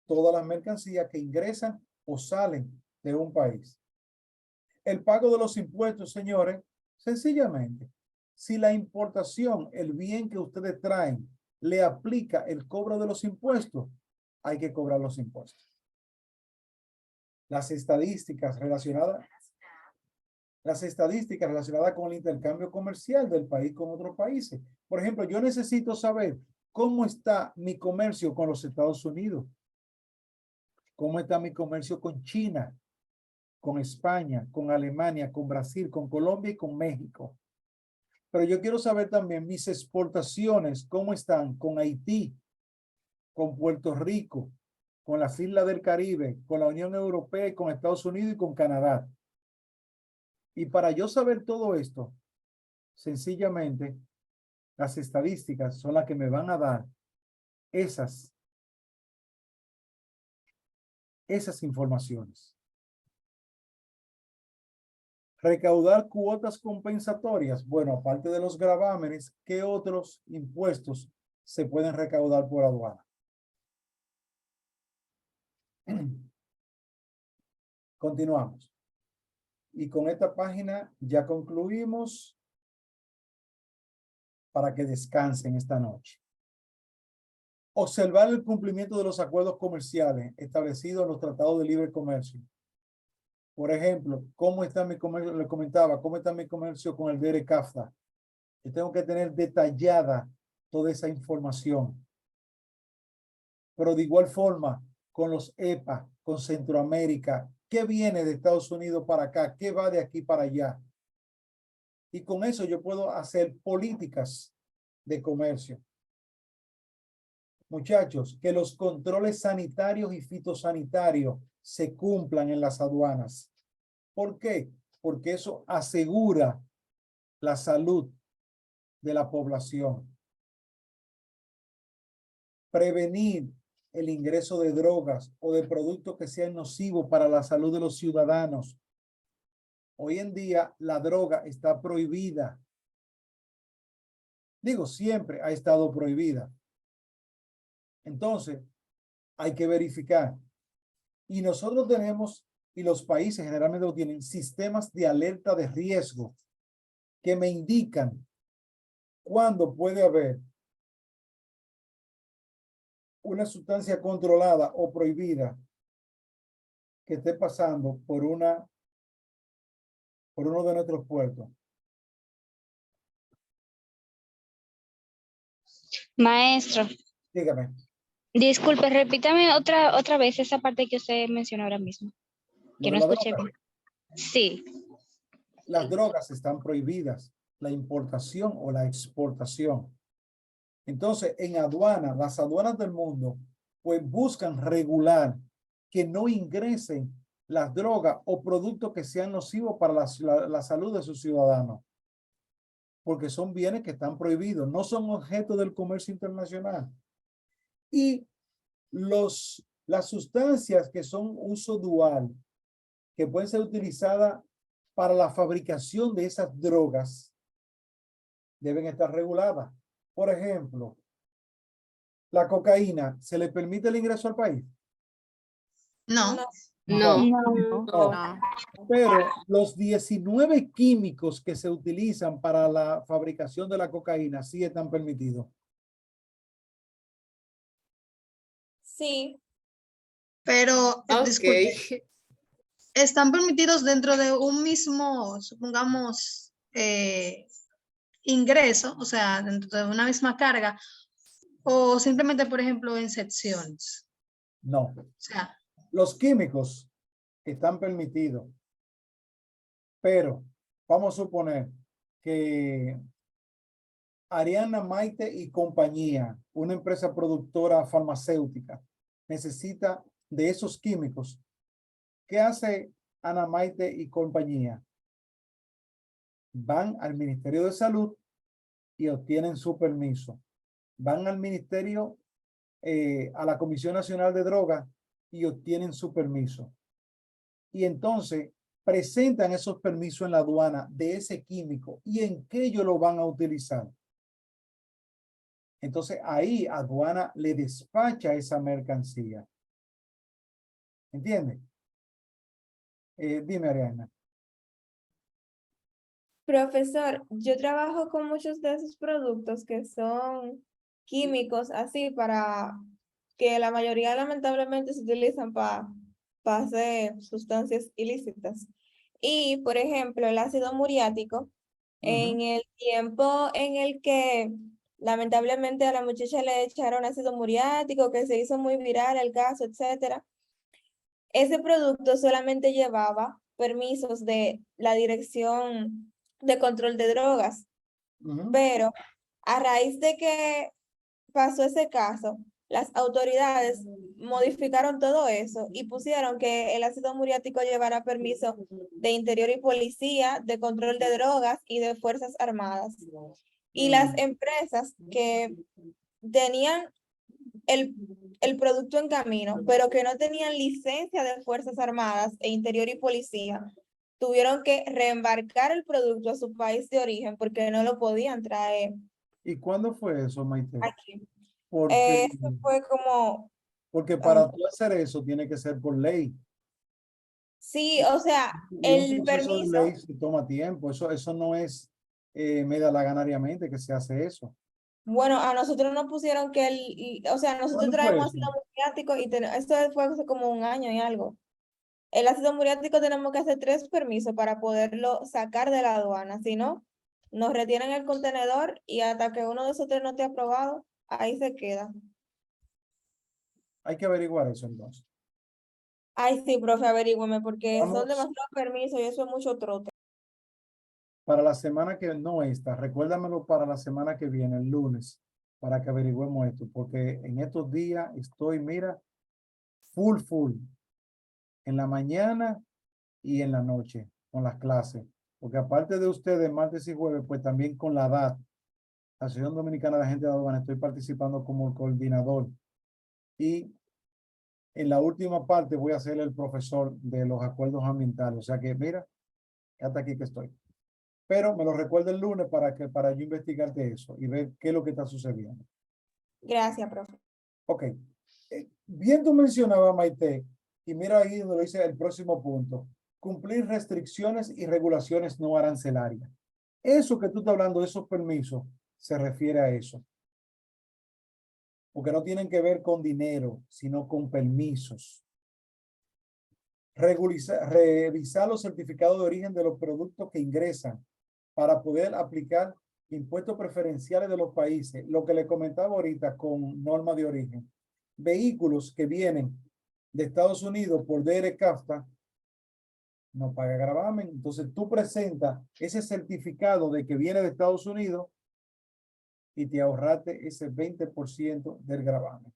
todas las mercancías que ingresan o salen de un país. El pago de los impuestos, señores, sencillamente, si la importación, el bien que ustedes traen, le aplica el cobro de los impuestos, hay que cobrar los impuestos. Las estadísticas relacionadas con el intercambio comercial del país con otros países. Por ejemplo, yo necesito saber cómo está mi comercio con los Estados Unidos, cómo está mi comercio con China, con España, con Alemania, con Brasil, con Colombia y con México. Pero yo quiero saber también mis exportaciones, cómo están con Haití, con Puerto Rico, con las Islas del Caribe, con la Unión Europea y con Estados Unidos y con Canadá. Y para yo saber todo esto, sencillamente, las estadísticas son las que me van a dar esas informaciones. Recaudar cuotas compensatorias. Bueno, aparte de los gravámenes, ¿qué otros impuestos se pueden recaudar por aduana? Continuamos. Y con esta página ya concluimos para que descansen esta noche. Observar el cumplimiento de los acuerdos comerciales establecidos en los tratados de libre comercio. Por ejemplo, ¿cómo está mi comercio? Le comentaba, ¿cómo está mi comercio con el DERE-CAFTA? Yo tengo que tener detallada toda esa información. Pero de igual forma, con los EPA, con Centroamérica, ¿qué viene de Estados Unidos para acá? ¿Qué va de aquí para allá? Y con eso yo puedo hacer políticas de comercio. muchachos, que los controles sanitarios y fitosanitarios se cumplan en las aduanas. ¿Por qué? Porque eso asegura la salud de la población. Prevenir el ingreso de drogas o de productos que sean nocivos para la salud de los ciudadanos. Hoy en día la droga está prohibida. Digo, siempre ha estado prohibida. Entonces, hay que verificar. Y nosotros tenemos, y los países generalmente lo tienen, sistemas de alerta de riesgo que me indican cuándo puede haber una sustancia controlada o prohibida que esté pasando por uno de nuestros puertos.
Maestro,
Dígame.
disculpe, repítame otra vez esa parte que usted mencionó ahora mismo, que no escuché bien. Sí.
Las drogas están prohibidas, la importación o la exportación. Entonces, en aduana, las aduanas del mundo, pues buscan regular que no ingresen las drogas o productos que sean nocivos para la salud de sus ciudadanos. Porque son bienes que están prohibidos, no son objeto del comercio internacional. Y las sustancias que son uso dual, que pueden ser utilizadas para la fabricación de esas drogas, deben estar reguladas. Por ejemplo, la cocaína, ¿se le permite el ingreso al país?
No.
No. Pero los 19 químicos que se utilizan para la fabricación de la cocaína sí están permitidos.
Sí.
Pero, disculpe, están permitidos dentro de un mismo, supongamos, ingreso, o sea, dentro de una misma carga, o simplemente, por ejemplo, en secciones.
No.
O sea,
los químicos están permitidos, pero vamos a suponer que Ariana Maite y compañía, una empresa productora farmacéutica, necesita de esos químicos. ¿Qué hace Ana Maite y compañía? Van al Ministerio de Salud y obtienen su permiso. Van al Ministerio, a la Comisión Nacional de Drogas y obtienen su permiso. Y entonces presentan esos permisos en la aduana de ese químico y en qué ellos lo van a utilizar. Entonces ahí aduana le despacha esa mercancía. ¿Entiendes? Dime, Ariana.
Profesor, yo trabajo con muchos de esos productos que son químicos, así para que la mayoría lamentablemente se utilizan para hacer sustancias ilícitas. Y, por ejemplo, el ácido muriático, en el tiempo en el que lamentablemente a la muchacha le echaron ácido muriático, que se hizo muy viral el caso, etcétera, ese producto solamente llevaba permisos de la Dirección de Control de Drogas, pero a raíz de que pasó ese caso, las autoridades modificaron todo eso y pusieron que el ácido muriático llevara permiso de Interior y Policía, de Control de Drogas y de Fuerzas Armadas. Y las empresas que tenían el producto en camino, pero que no tenían licencia de Fuerzas Armadas e Interior y Policía, tuvieron que reembarcar el producto a su país de origen porque no lo podían traer.
¿Y cuándo fue eso, Maite?
Aquí.
Porque,
Eso fue como...
porque para tú hacer eso tiene que ser por ley.
Sí, o sea,
Y un
el
proceso de
permiso...
ley se toma tiempo. Eso no es medalaganariamente que se hace eso.
Bueno, a nosotros nos pusieron que o sea, nosotros
¿Cuándo fue
traemos
eso?
ácido muriático y eso fue hace como un año y algo. El ácido muriático tenemos que hacer 3 permisos para poderlo sacar de la aduana, si no, nos retienen el contenedor y hasta que uno de esos 3 no esté aprobado, ahí se queda.
Hay que averiguar eso entonces.
Ay, sí, profe, averígüeme, porque son
Vamos
demasiados permisos y eso es mucho trote.
para la semana que no está, recuérdamelo para la semana que viene, el lunes. para que averigüemos esto, porque en estos días estoy, mira, full, en la mañana y en la noche con las clases, porque aparte de ustedes, martes y jueves, pues también con la DAT, la Asociación Dominicana de Agentes de Aduana, estoy participando como coordinador y en la última parte voy a ser el profesor de los acuerdos ambientales, o sea que mira, hasta aquí que estoy. Pero me lo recuerda el lunes para yo investigarte eso y ver qué es lo que está sucediendo.
Gracias, profe.
Ok. Bien tú mencionabas, Maite, y mira ahí donde lo dice el próximo punto, cumplir restricciones y regulaciones no arancelarias. Eso que tú estás hablando, de esos permisos, se refiere a eso. Porque no tienen que ver con dinero, sino con permisos. Revisar los certificados de origen de los productos que ingresan para poder aplicar impuestos preferenciales de los países. Lo que le comentaba ahorita con norma de origen. Vehículos que vienen de Estados Unidos por DR-CAFTA no paga gravamen. Entonces tú presentas ese certificado de que viene de Estados Unidos y te ahorraste ese 20% del gravamen.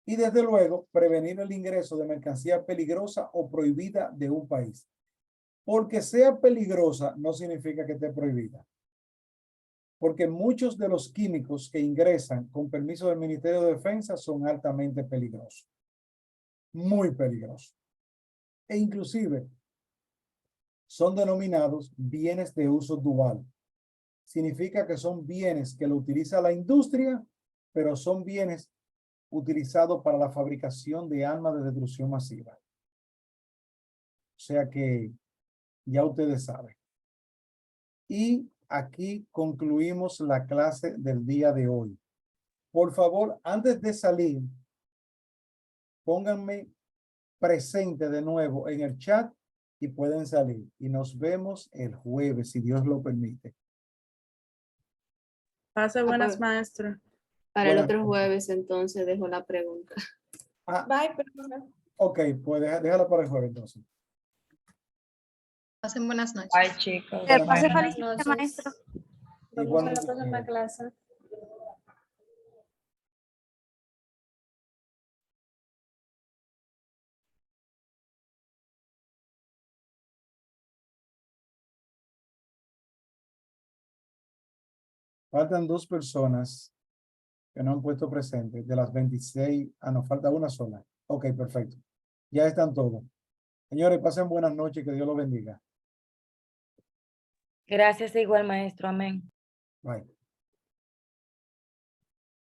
Y desde luego, prevenir el ingreso de mercancía peligrosa o prohibida de un país. Porque sea peligrosa no significa que esté prohibida. Porque muchos de los químicos que ingresan con permiso del Ministerio de Defensa son altamente peligrosos. Muy peligrosos. E inclusive son denominados bienes de uso dual. Significa que son bienes que lo utiliza la industria, pero son bienes utilizados para la fabricación de armas de destrucción masiva. O sea que ya ustedes saben. Y aquí concluimos la clase del día de hoy. Por favor, antes de salir, pónganme presente de nuevo en el chat y pueden salir. Y nos vemos el jueves, si Dios lo permite.
Pase buenas, maestro.
Para el
Buenas
otro
noches.
jueves, entonces, dejo la pregunta.
Bye, profe.
Ok, pues déjala para el jueves entonces.
Pasen buenas noches.
Ay, chicos.
Que pase
Buenas
feliz
noches.
maestro.
Vamos
Igual,
a la próxima clase.
faltan 2 personas que no han puesto presente de las 26. Nos falta una sola. Ok, perfecto. Ya están todos. Señores, pasen buenas noches. Que Dios los bendiga.
Gracias igual, maestro. Amén.
Bye.